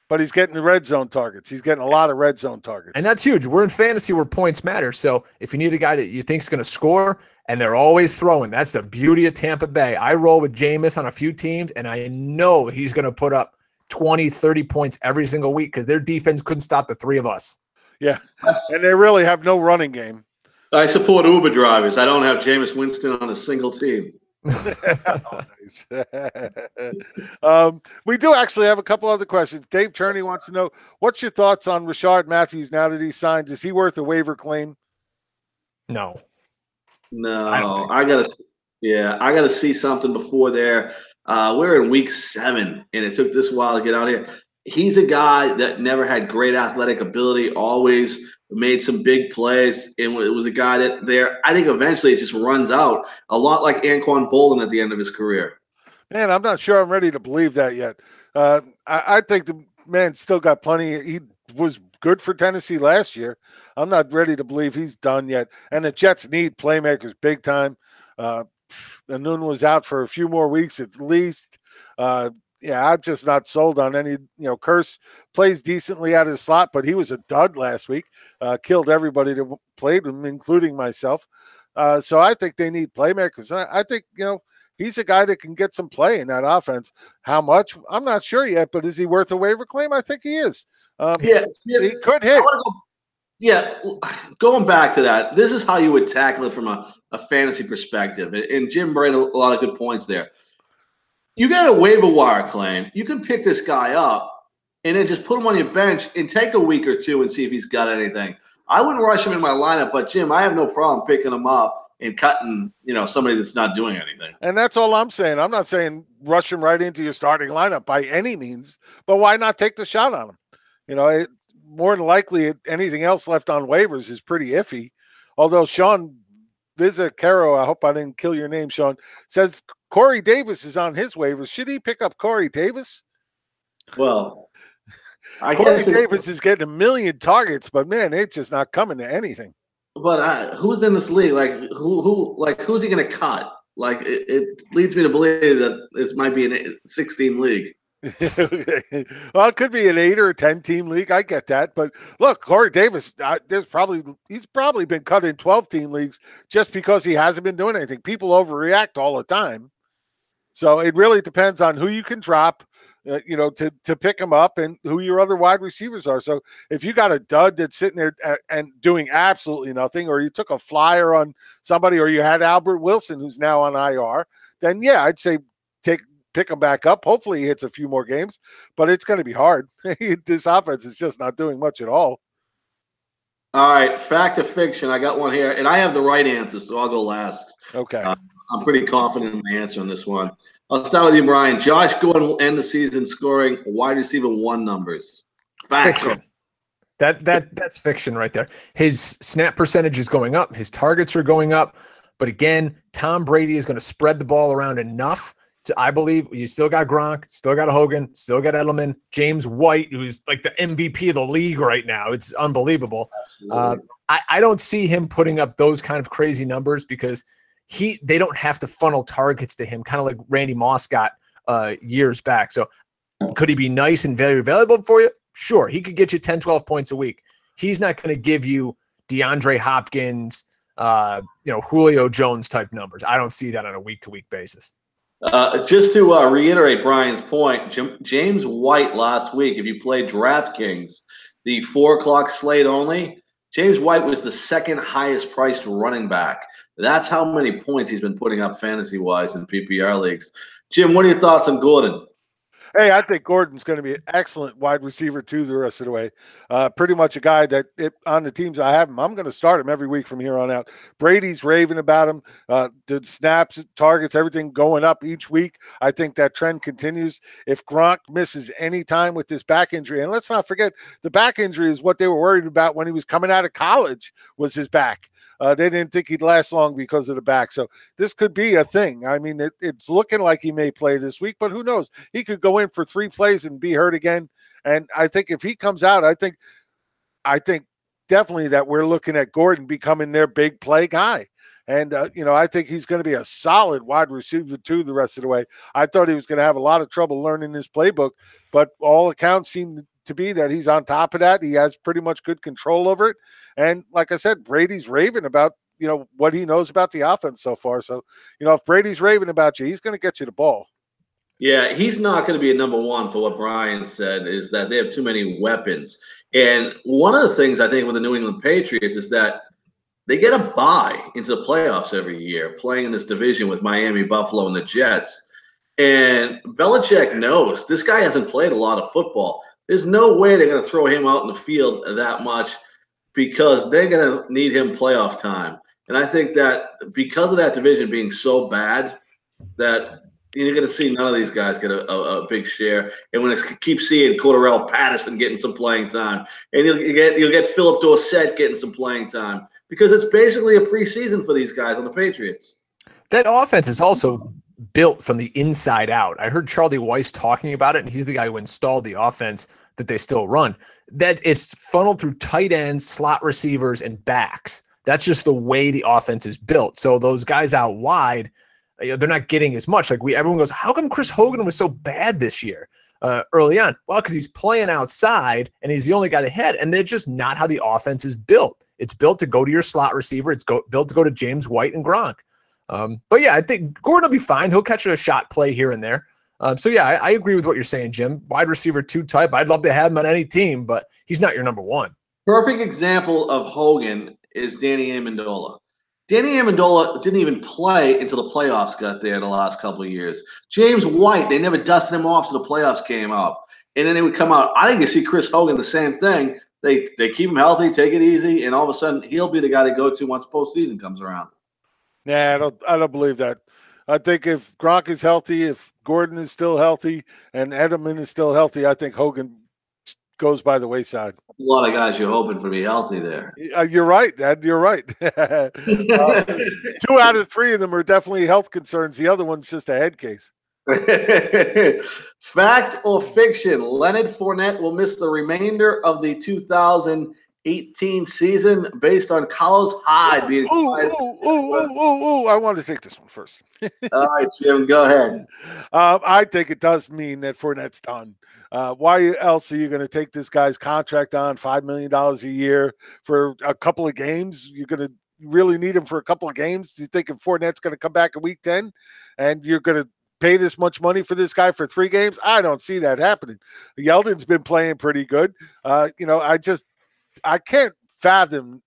But he's getting the red zone targets. He's getting a lot of red zone targets. And that's huge. We're in fantasy where points matter. So if you need a guy that you think is going to score, and they're always throwing, that's the beauty of Tampa Bay. I roll with Jameis on a few teams, and I know he's going to put up 20, 30 points every single week because their defense couldn't stop the 3 of us. Yeah, and they really have no running game. I support Uber drivers. I don't have Jameis Winston on a single team. We do actually have a couple other questions. Dave Turney wants to know, what's your thoughts on Rashard Matthews now that he's signed? Is he worth a waiver claim? No. I gotta see something before there. We're in week 7, and it took this while to get out here. He's a guy that never had great athletic ability, always made some big plays, and it was a guy that I think eventually it just runs out, a lot like Anquan Bolden at the end of his career. Man, I'm not sure I'm ready to believe that yet. I think the man still got plenty. He was good for Tennessee last year. I'm not ready to believe he's done yet. And the Jets need playmakers big time. Anun was out for a few more weeks at least. I'm just not sold on any. Curse plays decently out of the slot, but he was a dud last week. Killed everybody that played him, including myself. So I think they need playmakers. I think, he's a guy that can get some play in that offense. How much? I'm not sure yet, but is he worth a waiver claim? I think he is. He could hit. Going back to that, this is how you would tackle it from a fantasy perspective. And Jim made a lot of good points there. You got a waiver wire claim. You can pick this guy up and then just put him on your bench and take a week or two and see if he's got anything. I wouldn't rush him in my lineup, but Jim, I have no problem picking him up and cutting, somebody that's not doing anything. And that's all I'm saying. I'm not saying rush him right into your starting lineup by any means, but why not take the shot on him? More than likely, anything else left on waivers is pretty iffy. Although Sean Vizzacaro, I hope I didn't kill your name, Sean, says Corey Davis is on his waivers. Should he pick up Corey Davis? Well, Corey Davis is getting 1 million targets, but man, it's just not coming to anything. But who's in this league? Who's he going to cut? It leads me to believe that this might be a 16 league. Well, it could be an 8 or a 10-team league. I get that, but look, Corey Davis, he's probably been cut in 12-team leagues just because he hasn't been doing anything. People overreact all the time, so it really depends on who you can drop, to pick him up and who your other wide receivers are. So if you got a dud that's sitting there and doing absolutely nothing, or you took a flyer on somebody, or you had Albert Wilson who's now on IR, then yeah, I'd say pick him back up. Hopefully he hits a few more games, but it's going to be hard. This offense is just not doing much at all. All right, fact or fiction? I got one here, and I have the right answer, so I'll go last. Okay. I'm pretty confident in my answer on this one. I'll start with you, Brian. Josh Gordon will end the season scoring wide receiver 1 numbers. Fact. Fiction. That's fiction right there. His snap percentage is going up. His targets are going up. But again, Tom Brady is going to spread the ball around enough to, I believe, you still got Gronk, still got Hogan, still got Edelman, James White, who's like the MVP of the league right now. It's unbelievable. I don't see him putting up those kind of crazy numbers because they don't have to funnel targets to him, kind of like Randy Moss got years back. So could he be nice and very valuable for you? Sure, he could get you 10, 12 points a week. He's not going to give you DeAndre Hopkins, Julio Jones type numbers. I don't see that on a week-to-week basis. Just to reiterate Brian's point, James White last week, if you played DraftKings, the 4 o'clock slate only, James White was the second highest priced running back. That's how many points he's been putting up fantasy-wise in PPR leagues. Jim, what are your thoughts on Gordon? Hey, I think Gordon's going to be an excellent wide receiver too the rest of the way. Pretty much a guy that on the teams I have him, I'm going to start him every week from here on out. Brady's raving about him. The snaps, targets, everything going up each week. I think that trend continues. If Gronk misses any time with this back injury, and let's not forget the back injury is what they were worried about when he was coming out of college was his back. They didn't think he'd last long because of the back. So this could be a thing. I mean, it's looking like he may play this week, but who knows? He could go in for 3 plays and be hurt again. And I think if he comes out, I think definitely that we're looking at Gordon becoming their big play guy. And, I think he's going to be a solid wide receiver too the rest of the way. I thought he was going to have a lot of trouble learning this playbook, but all accounts seem to be that he's on top of that. He has pretty much good control over it. And like I said, Brady's raving about, what he knows about the offense so far. So, if Brady's raving about you, he's going to get you the ball. Yeah, he's not going to be a number 1 for what Brian said is that they have too many weapons. And one of the things I think with the New England Patriots is that they get a bye into the playoffs every year playing in this division with Miami, Buffalo, and the Jets. And Belichick knows this guy hasn't played a lot of football. There's no way they're going to throw him out in the field that much because they're going to need him playoff time. And I think that because of that division being so bad that you're going to see none of these guys get a big share. And when it keep seeing Cordarrelle Patterson getting some playing time, and you'll get Philip Dorsett getting some playing time because it's basically a preseason for these guys on the Patriots. That offense is also built from the inside out. I heard Charlie Weiss talking about it, and he's the guy who installed the offense that they still run. That it's funneled through tight ends, slot receivers, and backs. That's just the way the offense is built. So those guys out wide, they're not getting as much. Like everyone goes, how come Chris Hogan was so bad this year early on? Well, because he's playing outside and he's the only guy ahead, and they're just not how the offense is built. It's built to go to your slot receiver. It's built to go to James White and Gronk. But yeah, I think Gordon will be fine. He'll catch a shot play here and there. So yeah, I agree with what you're saying, Jim. Wide receiver 2 type. I'd love to have him on any team, but he's not your number 1. Perfect example of Hogan is Danny Amendola. Danny Amendola didn't even play until the playoffs got there the last couple of years. James White, they never dusted him off till the playoffs came up. And then they would come out. I think you see Chris Hogan the same thing. They keep him healthy, take it easy, and all of a sudden he'll be the guy to go to once postseason comes around. Nah, I don't believe that. I think if Gronk is healthy, if Gordon is still healthy, and Edelman is still healthy, I think Hogan goes by the wayside. A lot of guys you're hoping for be healthy there. You're right, Ed. You're right. 2 out of 3 of them are definitely health concerns. The other one's just a head case. Fact or fiction? Leonard Fournette will miss the remainder of the 2018 season based on Carlos Hyde being. I want to take this one first. All right, Jim, go ahead. I think it does mean that Fournette's done. Why else are you going to take this guy's contract on $5 million a year for a couple of games? You're going to really need him for a couple of games? Do you think if Fournette's going to come back in week 10 and you're going to pay this much money for this guy for 3 games? I don't see that happening. Yeldon's been playing pretty good. I can't fathom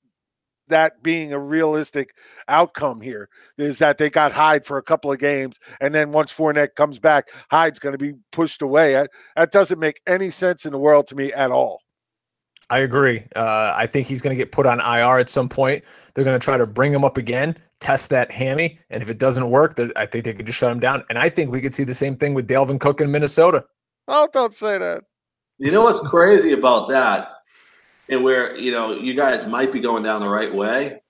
that being a realistic outcome here is that they got Hyde for a couple of games. And then once Fournette comes back, Hyde's going to be pushed away. That doesn't make any sense in the world to me at all. I agree. I think he's going to get put on IR at some point. They're going to try to bring him up again, test that hammy, and if it doesn't work, I think they could just shut him down. And I think we could see the same thing with Dalvin Cook in Minnesota. Oh, don't say that. You know what's crazy about that, and where you guys might be going down the right way,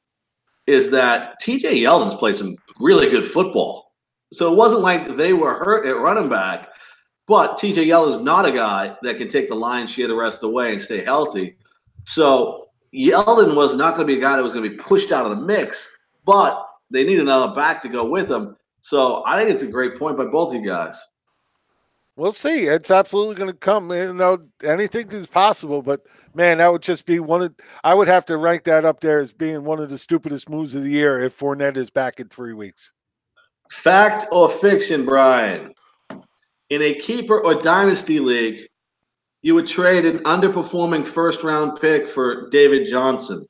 is that T.J. Yeldon's played some really good football. So it wasn't like they were hurt at running back, but T.J. Yeldon's not a guy that can take the lion's share the rest of the way and stay healthy. So Yeldon was not going to be a guy that was going to be pushed out of the mix, but they need another back to go with him. So I think it's a great point by both of you guys. We'll see. It's absolutely going to come. Anything is possible, but man, that would just be I would have to rank that up there as being one of the stupidest moves of the year if Fournette is back in 3 weeks. Fact or fiction, Brian? In a keeper or dynasty league, you would trade an underperforming first-round pick for David Johnson.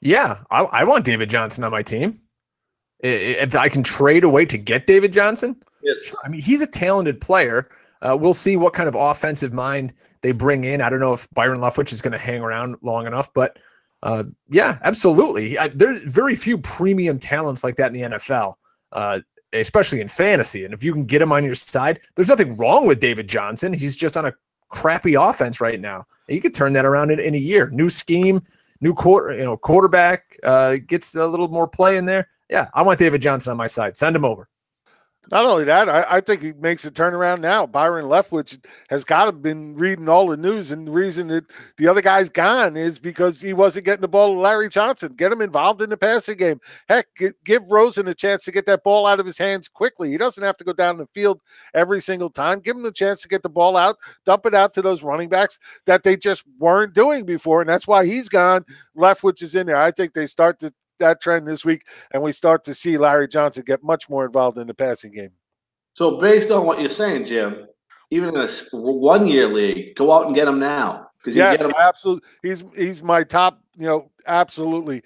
Yeah, I want David Johnson on my team. If I can trade away to get David Johnson, yes. Sure. I mean, he's a talented player. We'll see what kind of offensive mind they bring in. I don't know if Byron Leftwich is going to hang around long enough, but yeah, absolutely. There's very few premium talents like that in the NFL, especially in fantasy. And if you can get him on your side, there's nothing wrong with David Johnson. He's just on a crappy offense right now. You could turn that around in a year. New scheme, new quarterback gets a little more play in there. Yeah, I want David Johnson on my side. Send him over. Not only that, I think he makes a turnaround now. Byron Leftwich has got to have been reading all the news, and the reason that the other guy's gone is because he wasn't getting the ball to Larry Johnson. Get him involved in the passing game. Heck, give Rosen a chance to get that ball out of his hands quickly. He doesn't have to go down the field every single time. Give him a chance to get the ball out, dump it out to those running backs that they just weren't doing before, and that's why he's gone. Leftwich is in there. I think they start that trend this week, and we start to see Larry Johnson get much more involved in the passing game. So based on what you're saying, Jim, even in a 1-year league, go out and get him now. Yes, absolutely. He's my top, absolutely.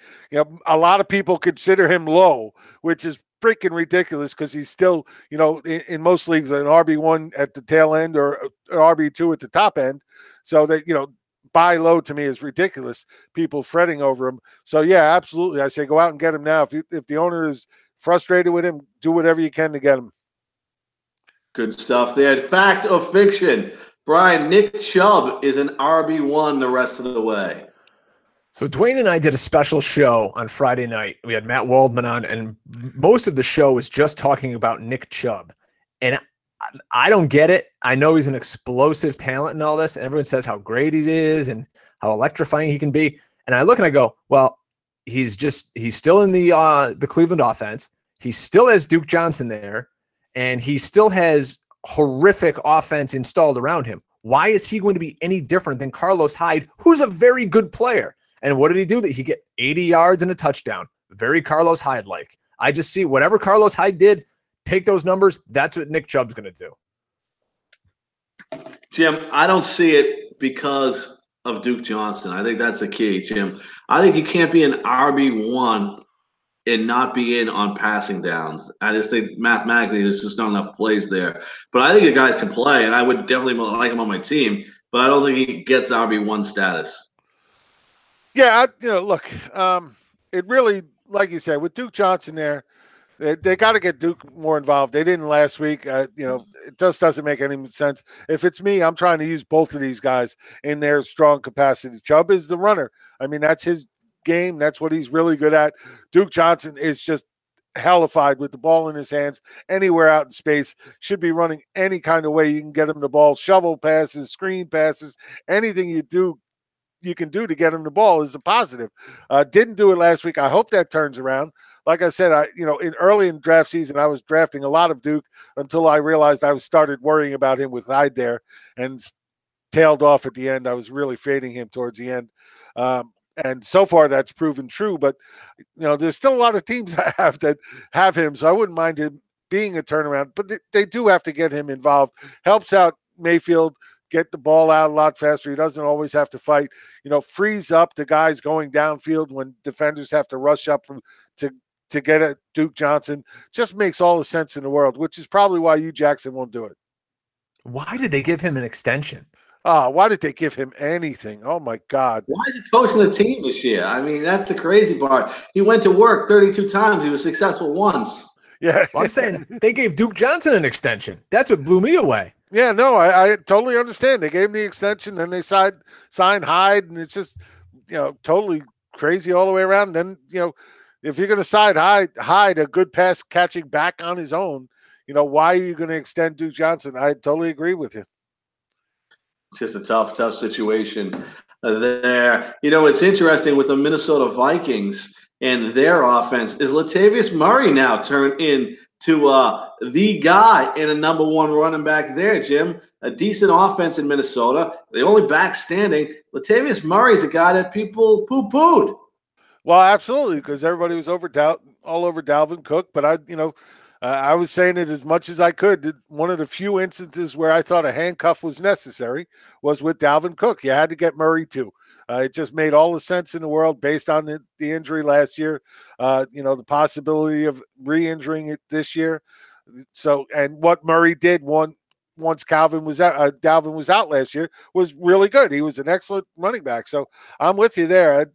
A lot of people consider him low, which is freaking ridiculous because he's still, in most leagues, an RB1 at the tail end or an RB2 at the top end. So that, buy low to me is ridiculous. People fretting over him. So yeah, absolutely. I say go out and get him now. If the owner is frustrated with him, do whatever you can to get him. Good stuff there. Fact or fiction? Brian, Nick Chubb is an RB1 the rest of the way. So Dwayne and I did a special show on Friday night. We had Matt Waldman on, and most of the show was just talking about Nick Chubb. And I don't get it. I know he's an explosive talent and all this, and everyone says how great he is and how electrifying he can be. And I look and I go, well, he's still in the Cleveland offense. He still has Duke Johnson there, and he still has horrific offense installed around him. Why is he going to be any different than Carlos Hyde, who's a very good player? And what did he do? That he get 80 yards and a touchdown. Very Carlos Hyde-like. I just see whatever Carlos Hyde did, take those numbers. That's what Nick Chubb's going to do. Jim, I don't see it because of Duke Johnson. I think that's the key, Jim. I think you can't be an RB1 and not be in on passing downs. I just think mathematically there's just not enough plays there. But I think the guys can play, and I would definitely like him on my team, but I don't think he gets RB1 status. Yeah, look, it really, like you said, with Duke Johnson there, they got to get Duke more involved. They didn't last week. It just doesn't make any sense. If it's me, I'm trying to use both of these guys in their strong capacity. Chubb is the runner. I mean, that's his game. That's what he's really good at. Duke Johnson is just hellified with the ball in his hands anywhere out in space. Should be running any kind of way you can get him the ball. Shovel passes, screen passes, anything you can do to get him the ball is a positive. Didn't do it last week. I hope that turns around. Like I said, early in draft season, I was drafting a lot of Duke until I realized I started worrying about him with Hyde there and tailed off at the end. I was really fading him towards the end. And so far that's proven true, but there's still a lot of teams I have that have him. So I wouldn't mind him being a turnaround, but they do have to get him involved. Helps out Mayfield, get the ball out a lot faster. He doesn't always have to fight, frees up the guys going downfield when defenders have to rush up to get at Duke Johnson. Just makes all the sense in the world, which is probably why Hugh Jackson won't do it. Why did they give him an extension? Why did they give him anything? Oh my God. Why is he coaching the team this year? I mean, that's the crazy part. He went to work 32 times. He was successful once. Yeah. Well, I'm saying they gave Duke Johnson an extension. That's what blew me away. Yeah, no, I totally understand. They gave him the extension, then they signed Hyde, and it's just, totally crazy all the way around. And then, if you're going to sign Hyde, a good pass catching back on his own, why are you going to extend Duke Johnson? I totally agree with you. It's just a tough situation there. It's interesting with the Minnesota Vikings and their offense. Is Latavius Murray now turned into the guy and a number one running back there, Jim? A decent offense in Minnesota. The only back standing. Latavius Murray is a guy that people poo-pooed. Well, absolutely, because everybody was all over Dalvin Cook. But I was saying it as much as I could. One of the few instances where I thought a handcuff was necessary was with Dalvin Cook. You had to get Murray too. It just made all the sense in the world based on the injury last year. The possibility of re-injuring it this year. So, and what Murray did once Dalvin was out last year was really good. He was an excellent running back. So I'm with you there.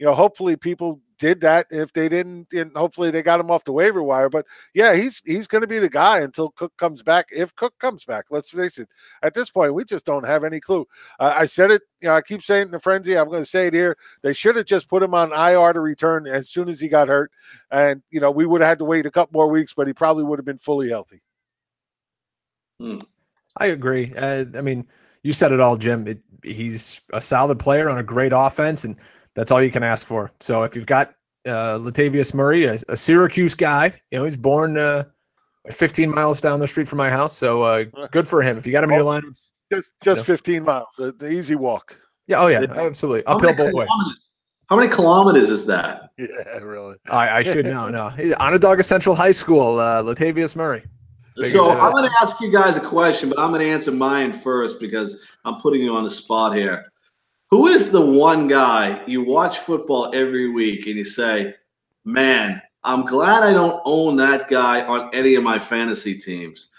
Hopefully people did that. If they didn't, hopefully they got him off the waiver wire. But yeah, he's going to be the guy until Cook comes back. If Cook comes back, let's face it. At this point, we just don't have any clue. I said it. I keep saying it in the frenzy. I'm going to say it here. They should have just put him on IR to return as soon as he got hurt, and we would have had to wait a couple more weeks, but he probably would have been fully healthy. I agree. I mean, you said it all, Jim. He's a solid player on a great offense, and that's all you can ask for. So if you've got Latavius Murray, a Syracuse guy, he's born 15 miles down the street from my house. So good for him. If you got him in your lineups. Just 15 miles, the easy walk. Yeah. Oh, yeah. Absolutely. Uphill both ways. How many kilometers is that? Yeah, really. I should know. No. Onondaga Central High School, Latavius Murray. So I'm going to ask you guys a question, but I'm going to answer mine first because I'm putting you on the spot here. Who is the one guy you watch football every week and you say, man, I'm glad I don't own that guy on any of my fantasy teams?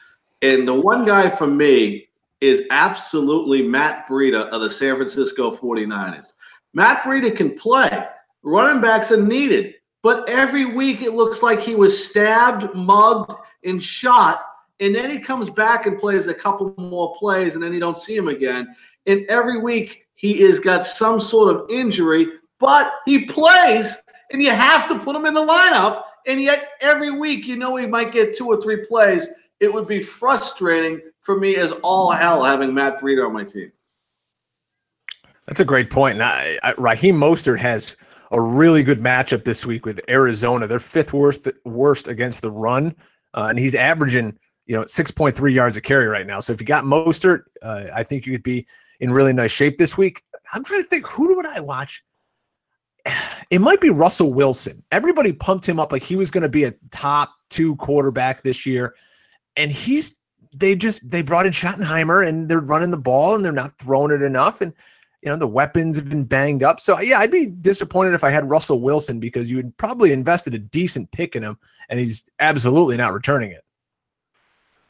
And the one guy for me is absolutely Matt Breida of the San Francisco 49ers. Matt Breida can play. Running backs are needed. But every week it looks like he was stabbed, mugged, and shot. And then he comes back and plays a couple more plays, and then you don't see him again. And every week he has got some sort of injury, but he plays, and you have to put him in the lineup. And yet every week he might get 2 or 3 plays. It would be frustrating for me as all hell having Matt Breida on my team. That's a great point. And Raheem Mostert has a really good matchup this week with Arizona. They're 5th worst against the run, and he's averaging 6.3 yards a carry right now. So if you got Mostert, I think you could be in really nice shape this week. I'm trying to think, who would I watch? It might be Russell Wilson. Everybody pumped him up like he was going to be a top 2 quarterback this year, and they brought in Schottenheimer, and they're running the ball and they're not throwing it enough, and the weapons have been banged up. So yeah, I'd be disappointed if I had Russell Wilson because you had probably invested a decent pick in him, and he's absolutely not returning it.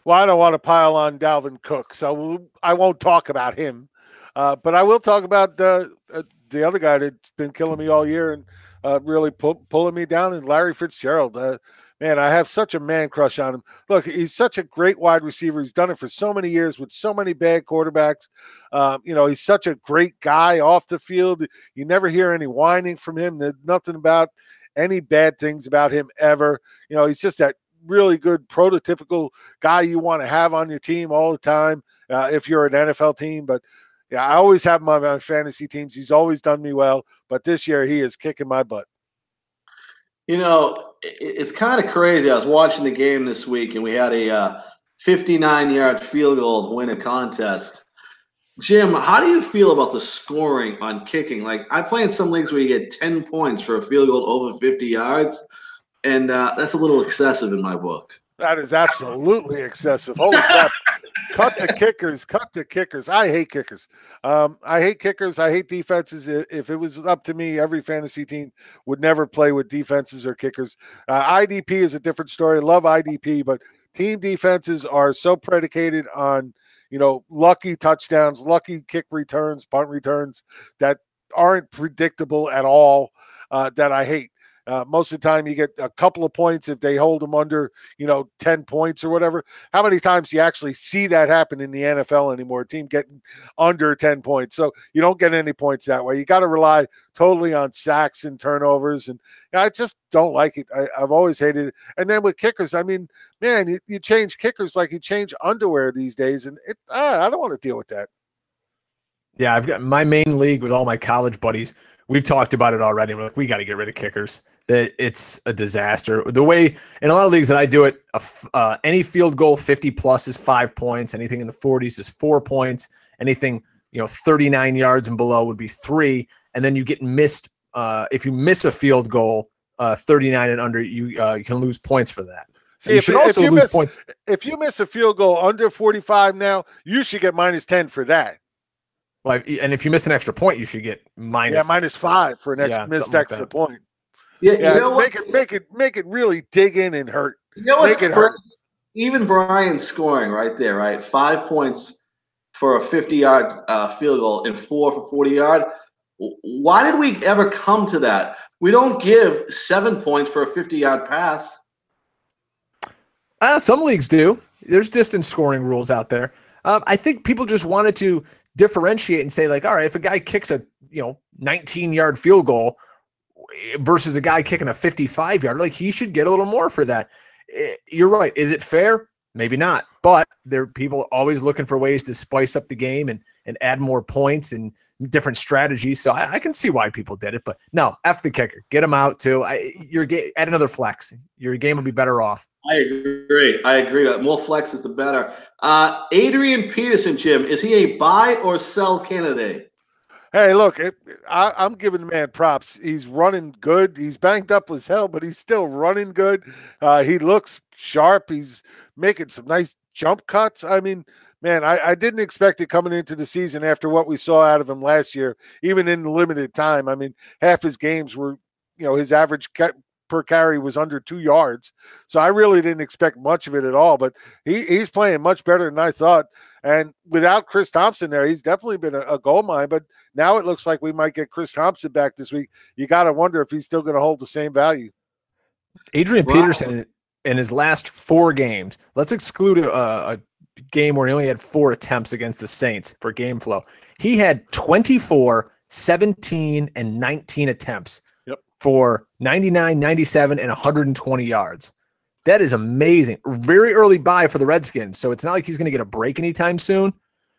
Well, I don't want to pile on Dalvin Cook, so I won't talk about him. But I will talk about the other guy that's been killing me all year and really pulling me down, and Larry Fitzgerald. Man, I have such a man crush on him. Look, he's such a great wide receiver. He's done it for so many years with so many bad quarterbacks. He's such a great guy off the field. You never hear any whining from him. There's nothing about any bad things about him ever. He's just that really good prototypical guy you want to have on your team all the time if you're an NFL team. But yeah, I always have him on my fantasy teams. He's always done me well, but this year he is kicking my butt. It's kind of crazy. I was watching the game this week, and we had a 59-yard field goal to win a contest. Jim, how do you feel about the scoring on kicking? Like, I play in some leagues where you get 10 points for a field goal over 50 yards, and that's a little excessive in my book. That is absolutely excessive. Holy crap. Cut the kickers. I hate kickers. I hate kickers. I hate defenses. If it was up to me, every fantasy team would never play with defenses or kickers. IDP is a different story. I love IDP, but team defenses are so predicated on lucky touchdowns, lucky kick returns, punt returns that aren't predictable at all, that I hate. Most of the time you get a couple of points if they hold them under, 10 points or whatever. How many times do you actually see that happen in the NFL anymore? A team getting under 10 points. So you don't get any points that way. You got to rely totally on sacks and turnovers. And I just don't like it. I've always hated it. And then with kickers, I mean, man, you change kickers like you change underwear these days. And I don't want to deal with that. Yeah, I've got my main league with all my college buddies. We've talked about it already. We're like, we got to get rid of kickers. That it's a disaster. The way in a lot of leagues that I do it, any field goal 50 plus is 5 points. Anything in the 40s is 4 points. Anything 39 yards and below would be 3. And then you get missed. If you miss a field goal 39 and under, you can lose points for that. See, you should also lose points. If you miss a field goal under 45 now, you should get -10 for that. Well, and if you miss an extra point, you should get -5 for an missed extra point. Yeah, you know what? Make it really dig in and hurt. You know what's make it hurt. Even Brian scoring right there, right? 5 points for a 50-yard field goal and 4 for 40-yard. Why did we ever come to that? We don't give 7 points for a 50-yard pass. Some leagues do. There's distance scoring rules out there. I think people just wanted to differentiate and say, like, all right, if a guy kicks a 19-yard field goal versus a guy kicking a 55-yard, like, he should get a little more for that. You're right. Is it fair? Maybe not. But there are people always looking for ways to spice up the game and add more points and different strategies. So I can see why people did it. But no, F the kicker. Get him out too. Add another flex. Your game will be better off. I agree. More flexes, the better. Adrian Peterson, Jim, is he a buy or sell candidate? Hey, look, I'm giving the man props. He's running good. He's banged up as hell, but he's still running good. He looks sharp. He's making some nice jump cuts. I mean, man, I didn't expect it coming into the season after what we saw out of him last year, even in limited time. I mean, half his games were, his average per carry was under 2 yards. So I really didn't expect much of it at all, but he's playing much better than I thought. And without Chris Thompson there, he's definitely been a gold mine, but now it looks like we might get Chris Thompson back this week. You got to wonder if he's still going to hold the same value. Adrian Peterson in his last 4 games, let's exclude a game where he only had 4 attempts against the Saints for game flow. He had 24, 17, and 19 attempts. For 99, 97, and 120 yards. That is amazing. Very early buy for the Redskins, so it's not like he's going to get a break anytime soon.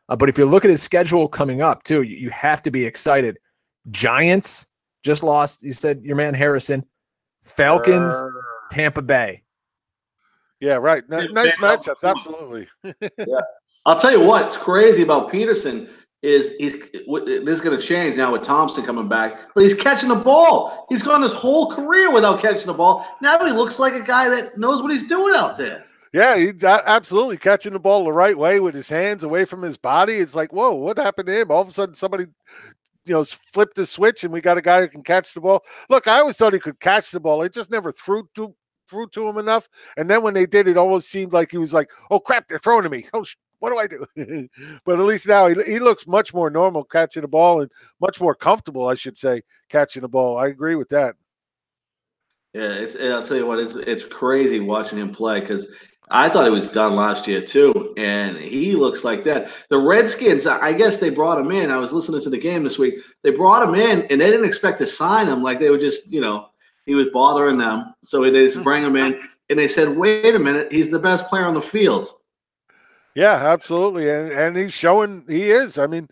But if you look at his schedule coming up, too, you have to be excited. Giants just lost, you said, your man Harrison. Falcons, Tampa Bay. Yeah, right. Nice matchups, absolutely. Yeah. I'll tell you what's crazy about Peterson is this is going to change now with Thompson coming back, but he's catching the ball. He's gone his whole career without catching the ball. Now he looks like a guy that knows what he's doing out there. Yeah, he's absolutely catching the ball the right way with his hands away from his body. It's like, whoa, what happened to him? All of a sudden somebody, flipped the switch and we got a guy who can catch the ball. Look, I always thought he could catch the ball. It just never threw to him enough. And then when they did, it almost seemed like he was like, oh, crap, they're throwing to me. Oh, what do I do? But at least now he looks much more normal catching the ball and much more comfortable, I should say, catching the ball. I agree with that. Yeah, I'll tell you what, it's crazy watching him play because I thought he was done last year too, and he looks like that. The Redskins, I guess they brought him in. I was listening to the game this week. They brought him in, and they didn't expect to sign him. Like they were just, he was bothering them. So they just bring him in, and they said, wait a minute, he's the best player on the field. Yeah, absolutely. And he's showing he is. I mean,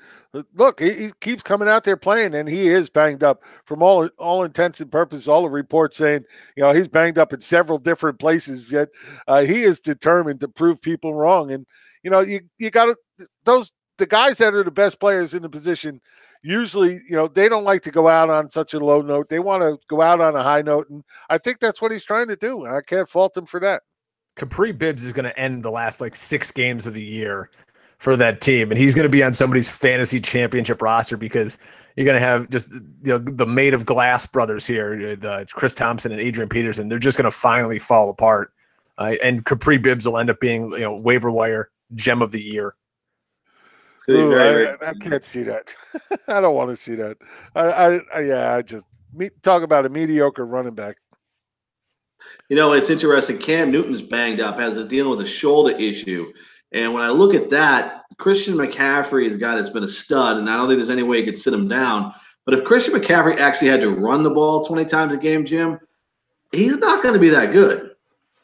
look, he keeps coming out there playing, and he is banged up from all intents and purposes. All the reports saying, he's banged up in several different places, yet he is determined to prove people wrong. And, you got the guys that are the best players in the position, usually, they don't like to go out on such a low note. They want to go out on a high note. And I think that's what he's trying to do. I can't fault him for that. Capri Bibbs is going to end the last 6 games of the year for that team, and he's going to be on somebody's fantasy championship roster because you're going to have just the made of glass brothers here, the Chris Thompson and Adrian Peterson. They're just going to finally fall apart, and Capri Bibbs will end up being waiver wire gem of the year. Very, Ooh, very. I can't see that. I don't want to see that. I just talk about a mediocre running back. It's interesting. Cam Newton's banged up, dealing with a shoulder issue. And when I look at that, Christian McCaffrey is a guy that's been a stud, and I don't think there's any way you could sit him down. But if Christian McCaffrey actually had to run the ball 20 times a game, Jim, he's not going to be that good.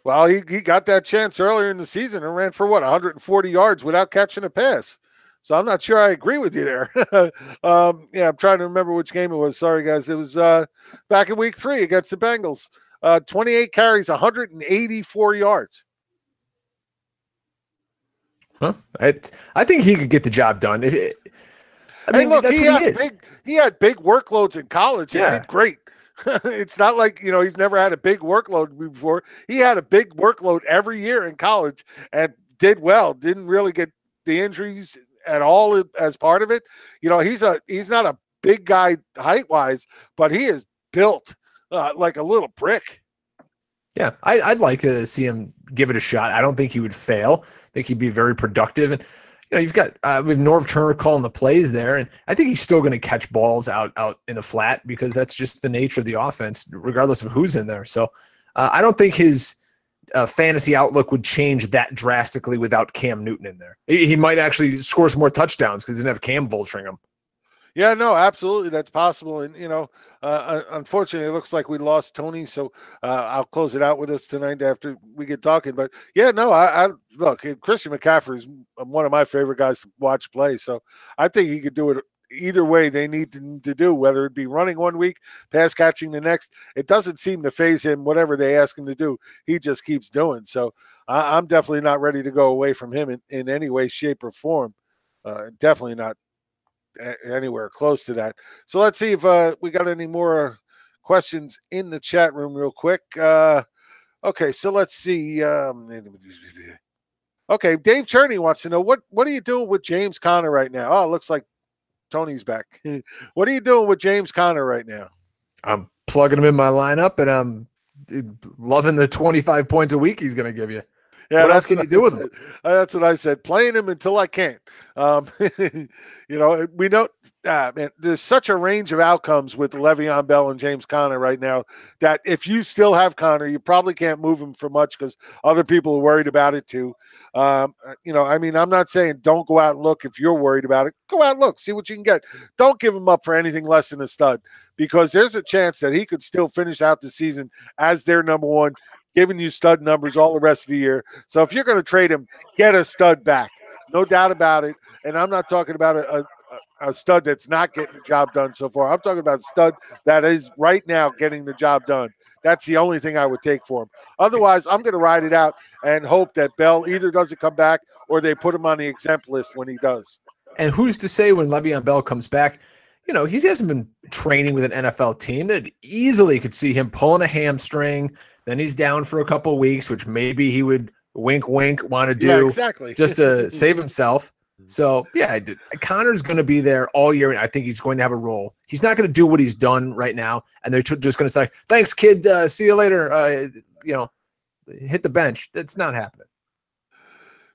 Well, he got that chance earlier in the season and ran for 140 yards without catching a pass. So I'm not sure I agree with you there. I'm trying to remember which game it was. Sorry, guys. It was back in week 3 against the Bengals. 28 carries, 184 yards. Huh? I think he could get the job done. Look, he had big workloads in college. Yeah. He did great. It's not like, he's never had a big workload before. He had a big workload every year in college and did well. Didn't really get the injuries at all as part of it. He's not a big guy height-wise, but he is built like a little brick. Yeah, I'd like to see him give it a shot. I don't think he would fail. I think he'd be very productive. And you've got with Norv Turner calling the plays there, and I think he's still going to catch balls out in the flat because that's just the nature of the offense, regardless of who's in there. So I don't think his fantasy outlook would change that drastically without Cam Newton in there. He might actually score some more touchdowns because he didn't have Cam vulturing him. Yeah, no, absolutely, that's possible. And unfortunately, it looks like we lost Tony, so I'll close it out with us tonight after we get talking. But yeah, no, I look, Christian McCaffrey is one of my favorite guys to watch play. So I think he could do it either way they need to do, whether it be running one week, pass catching the next. It doesn't seem to phase him. Whatever they ask him to do, he just keeps doing. So I'm definitely not ready to go away from him in any way, shape, or form. Definitely not anywhere close to that. So let's see if we got any more questions in the chat room real quick. Okay, so let's see. Okay, Dave Cherney wants to know what are you doing with James Conner right now? Oh, it looks like Tony's back. What are you doing with James Conner right now? I'm plugging him in my lineup, and I'm loving the 25 points a week he's going to give you. Yeah, what else can you do with him? That's what I said. Playing him until I can't. We know, man, there's such a range of outcomes with Le'Veon Bell and James Conner right now that if you still have Conner, you probably can't move him for much because other people are worried about it too. I'm not saying don't go out and look if you're worried about it. Go out and look, see what you can get. Don't give him up for anything less than a stud because there's a chance that he could still finish out the season as their number one, giving you stud numbers all the rest of the year. So if you're going to trade him, get a stud back. No doubt about it. And I'm not talking about a stud that's not getting the job done so far. I'm talking about a stud that is right now getting the job done. That's the only thing I would take for him. Otherwise, I'm going to ride it out and hope that Bell either doesn't come back or they put him on the exempt list when he does. And who's to say when Le'Veon Bell comes back, he hasn't been training with an NFL team that easily could see him pulling a hamstring. Then he's down for a couple of weeks, which maybe he would wink, want to do exactly. just to save himself. So, yeah, Connor's going to be there all year, and I think he's going to have a role. He's not going to do what he's done right now, and they're just going to say, thanks, kid, see you later, hit the bench. That's not happening.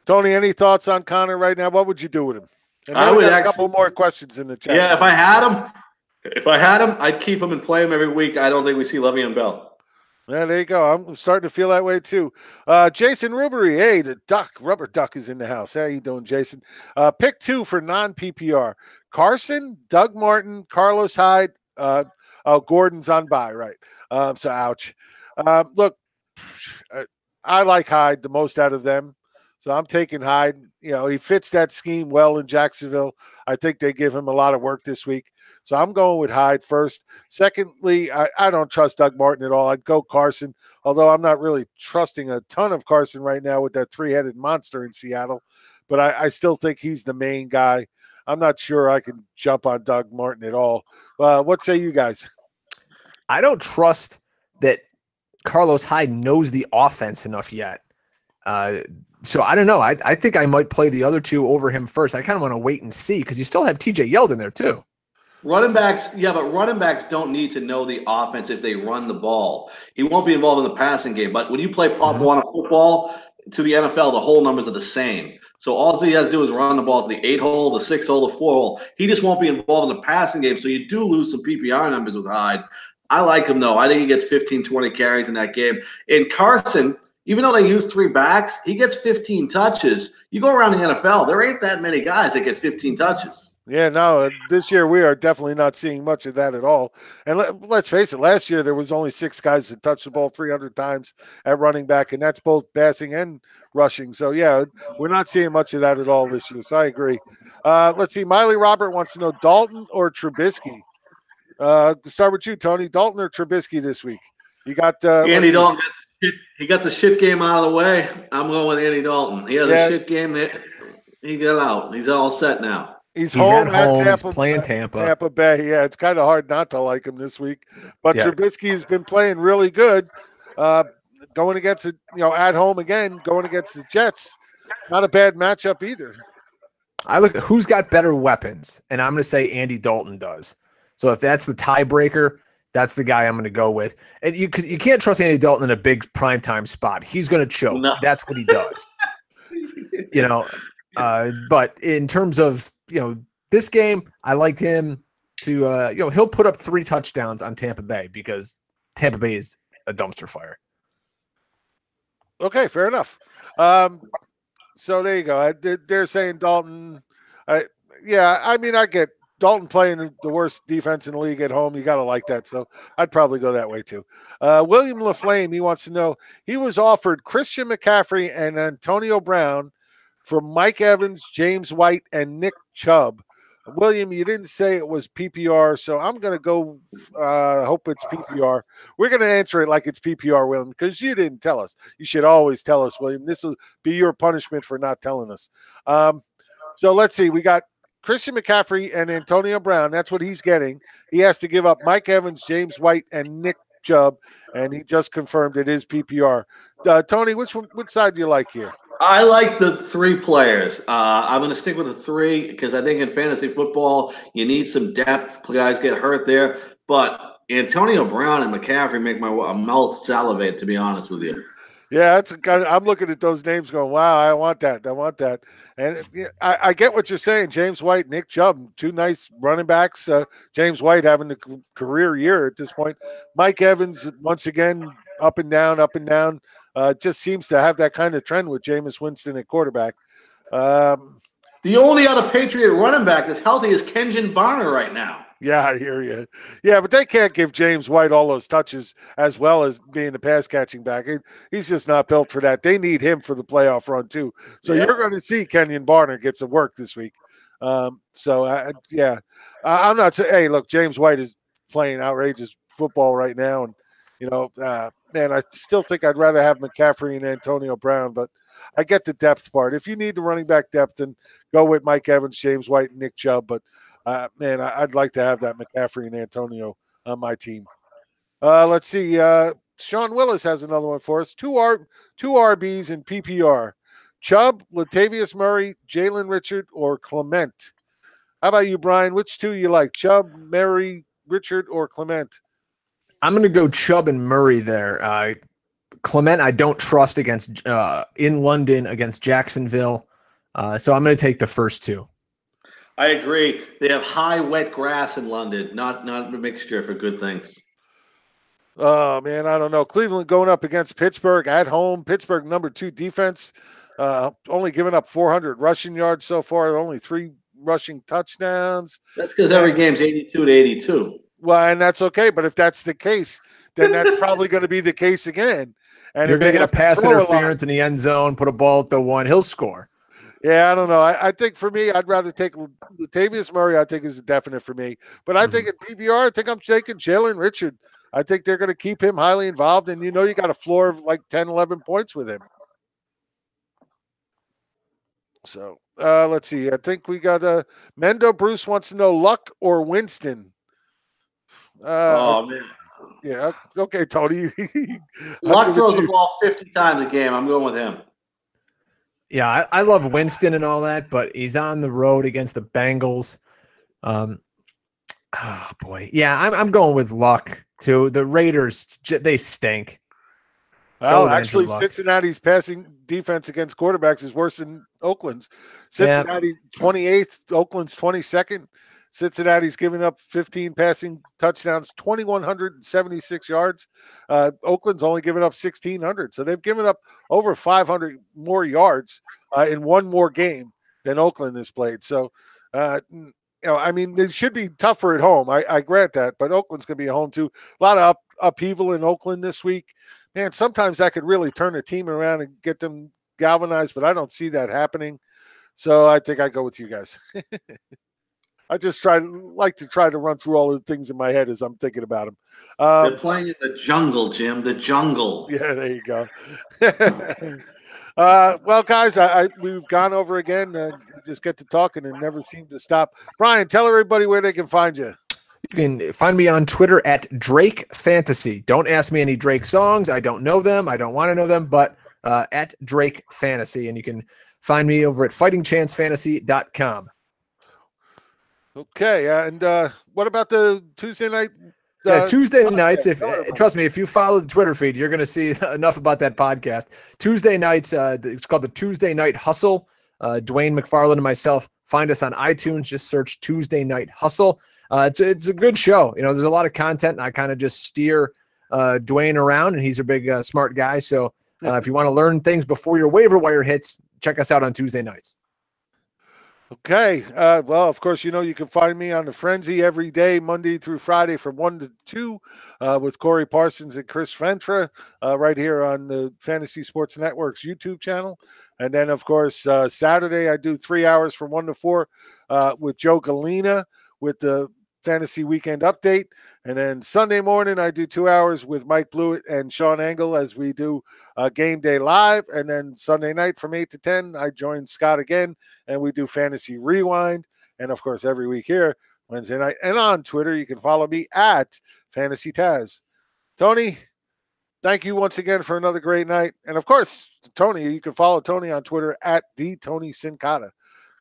Tony, any thoughts on Connor right now? What would you do with him? And I would a couple more questions in the chat. Yeah, if I had him, I'd keep him and play him every week. I don't think we see Le'Veon Bell. Yeah, there you go. I'm starting to feel that way too. Jason Rubery, hey, the rubber duck is in the house. How you doing, Jason? Pick 2 for non-PPR. Carson, Doug Martin, Carlos Hyde. Gordon's on bye, right? So ouch. Look, I like Hyde the most out of them. So I'm taking Hyde. He fits that scheme well in Jacksonville. I think they give him a lot of work this week. So I'm going with Hyde first. Secondly, I don't trust Doug Martin at all. I'd go Carson, although I'm not really trusting a ton of Carson right now with that 3-headed monster in Seattle. But I still think he's the main guy. I'm not sure I can jump on Doug Martin at all. What say you guys? I don't trust that Carlos Hyde knows the offense enough yet. So I don't know. I think I might play the other two over him first. I kind of want to wait and see because you still have TJ Yeldon there too. Running backs, yeah, but running backs don't need to know the offense if they run the ball. He won't be involved in the passing game. But when you play Pop Warner football, to the NFL, the hole numbers are the same. So all he has to do is run the ball to the 8-hole, the 6-hole, the 4-hole. He just won't be involved in the passing game. So you do lose some PPR numbers with Hyde. I like him, though. I think he gets 15, 20 carries in that game. And Carson, even though they use 3 backs, he gets 15 touches. You go around the NFL, there ain't that many guys that get 15 touches. Yeah, no, this year we are definitely not seeing much of that at all. And let's face it, last year there was only 6 guys that touched the ball 300 times at running back, and that's both passing and rushing. So, yeah, we're not seeing much of that at all this year. So I agree. Let's see. Miley Robert wants to know Dalton or Trubisky. Start with you, Tony. Dalton or Trubisky this week? You got Andy Dalton. He got the shit game out of the way. I'm going with Andy Dalton. He has a shit game. He got out. He's all set now. He's home at home. Tampa, he's playing Tampa Bay. Yeah, it's kind of hard not to like him this week. But Trubisky's been playing really good. Going against it, at home again, going against the Jets. Not a bad matchup either. I look at who's got better weapons, and I'm going to say Andy Dalton does. So if that's the tiebreaker, that's the guy I'm going to go with. And because you can't trust Andy Dalton in a big primetime spot. He's going to choke. No. That's what he does. But in terms of, this game, I like him to, he'll put up 3 touchdowns on Tampa Bay because Tampa Bay is a dumpster fire. Okay, fair enough. So there you go. They're saying Dalton. I get Dalton playing the worst defense in the league at home. You got to like that. So I'd probably go that way too. William LaFlame, he wants to know, he was offered Christian McCaffrey and Antonio Brown for Mike Evans, James White, and Nick Chubb. William, you didn't say it was PPR, so I'm going to go hope it's PPR. We're going to answer it like it's PPR, William, because you didn't tell us. You should always tell us, William. This will be your punishment for not telling us. So let's see. We got Christian McCaffrey and Antonio Brown. That's what he's getting. He has to give up Mike Evans, James White, and Nick Chubb, and he just confirmed it is PPR. Tony, which side do you like here? I like the 3 players. I'm going to stick with the 3 because I think in fantasy football you need some depth. Guys get hurt there, but Antonio Brown and McCaffrey make my mouth salivate. To be honest with you. Yeah, that's I'm looking at those names going, wow, I want that. And I get what you're saying. James White, Nick Chubb, 2 nice running backs. James White having a career year at this point. Mike Evans, once again, up and down. Just seems to have that kind of trend with Jameis Winston at quarterback. The only other Patriot running back that's healthy is Kenjon Barner right now. Yeah, I hear you. Yeah, but they can't give James White all those touches as well as being a pass-catching back. He's just not built for that. They need him for the playoff run, too. So you're going to see Kenyon Barner get some work this week. I'm not saying, hey, look, James White is playing outrageous football right now. And, man, I still think I'd rather have McCaffrey and Antonio Brown, but I get the depth part. If you need the running back depth, then go with Mike Evans, James White, and Nick Chubb. But man, I'd like to have that McCaffrey and Antonio on my team. Let's see. Sean Willis has another one for us. Two RBs in PPR. Chubb, Latavius Murray, Jalen Richard, or Clement. How about you, Brian? Which 2 you like? Chubb, Murray, Richard, or Clement? I'm going to go Chubb and Murray there. Clement, I don't trust against in London against Jacksonville. So I'm going to take the first 2. I agree. They have high, wet grass in London. Not a mixture for good things. Oh, man, I don't know. Cleveland going up against Pittsburgh at home. Pittsburgh, number 2 defense. Only giving up 400 rushing yards so far. Only 3 rushing touchdowns. That's because every game's 82 to 82. Well, and that's okay. But if that's the case, then that's probably going to be the case again. And you're going to get a pass interference in the end zone, put a ball at the 1, he'll score. Yeah, I don't know. I think for me, I'd rather take Latavius Murray. I think is a definite for me. But I think in PPR, I think I'm taking Jalen Richard. I think they're going to keep him highly involved. And, you got a floor of like 10, 11 points with him. So let's see. I think we got Mendo Bruce wants to know Luck or Winston. Man. Yeah. Okay, Tony. Luck throws the ball 50 times a game. I'm going with him. Yeah, I love Winston and all that, but he's on the road against the Bengals. Oh boy, yeah, I'm going with Luck too. The Raiders, they stink. Well, with Andrew actually, Luck. Cincinnati's passing defense against quarterbacks is worse than Oakland's. Yeah. Cincinnati 28th, Oakland's 22nd. Cincinnati's giving up 15 passing touchdowns, 2,176 yards. Oakland's only given up 1,600. So they've given up over 500 more yards in one more game than Oakland has played. So, I mean, they should be tougher at home. I grant that, but Oakland's going to be at home too. A lot of upheaval in Oakland this week. Man, sometimes that could really turn a team around and get them galvanized, but I don't see that happening. So I think I go with you guys. I just like to try to run through all the things in my head as I'm thinking about them. They're playing in the jungle, Jim. The jungle. Yeah, there you go. Well, guys, we've gone over again. Just get to talking and never seem to stop. Brian, tell everybody where they can find you. You can find me on Twitter at Drake Fantasy. Don't ask me any Drake songs. I don't know them. I don't want to know them, but at Drake Fantasy. And you can find me over at fightingchancefantasy.com. Okay. And what about the Tuesday night? Tuesday nights, trust me, if you follow the Twitter feed, you're going to see enough about that podcast. Tuesday nights, it's called the Tuesday Night Hustle. Dwayne McFarland and myself, find us on iTunes. Just search Tuesday Night Hustle. It's a good show. There's a lot of content, and I kind of just steer Dwayne around, and he's a big, smart guy. So if you want to learn things before your waiver wire hits, check us out on Tuesday nights. Okay. Well, of course, you can find me on the Frenzy every day, Monday through Friday from 1 to 2 with Corey Parsons and Chris Ventra right here on the Fantasy Sports Network's YouTube channel. And then, of course, Saturday I do 3 hours from 1 to 4 with Joe Galena with the Fantasy Weekend Update. And then Sunday morning, I do 2 hours with Mike Blewett and Sean Engel as we do Game Day Live. And then Sunday night from 8 to 10, I join Scott again, and we do Fantasy Rewind. And, of course, every week here, Wednesday night. And on Twitter, you can follow me at Fantasy Taz. Tony, thank you once again for another great night. And, of course, Tony, you can follow Tony on Twitter at @TonyCincotta.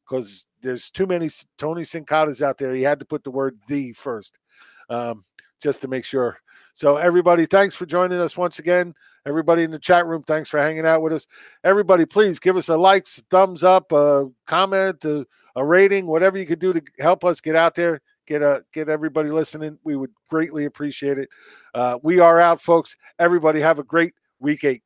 Because there's too many Tony Cincottas out there. He had to put the word "the" first, just to make sure. So everybody, thanks for joining us once again. Everybody in the chat room, thanks for hanging out with us. Everybody, please give us a like, thumbs up, a comment, a rating, whatever you could do to help us get out there, get everybody listening. We would greatly appreciate it. We are out, folks. Everybody have a great week 8.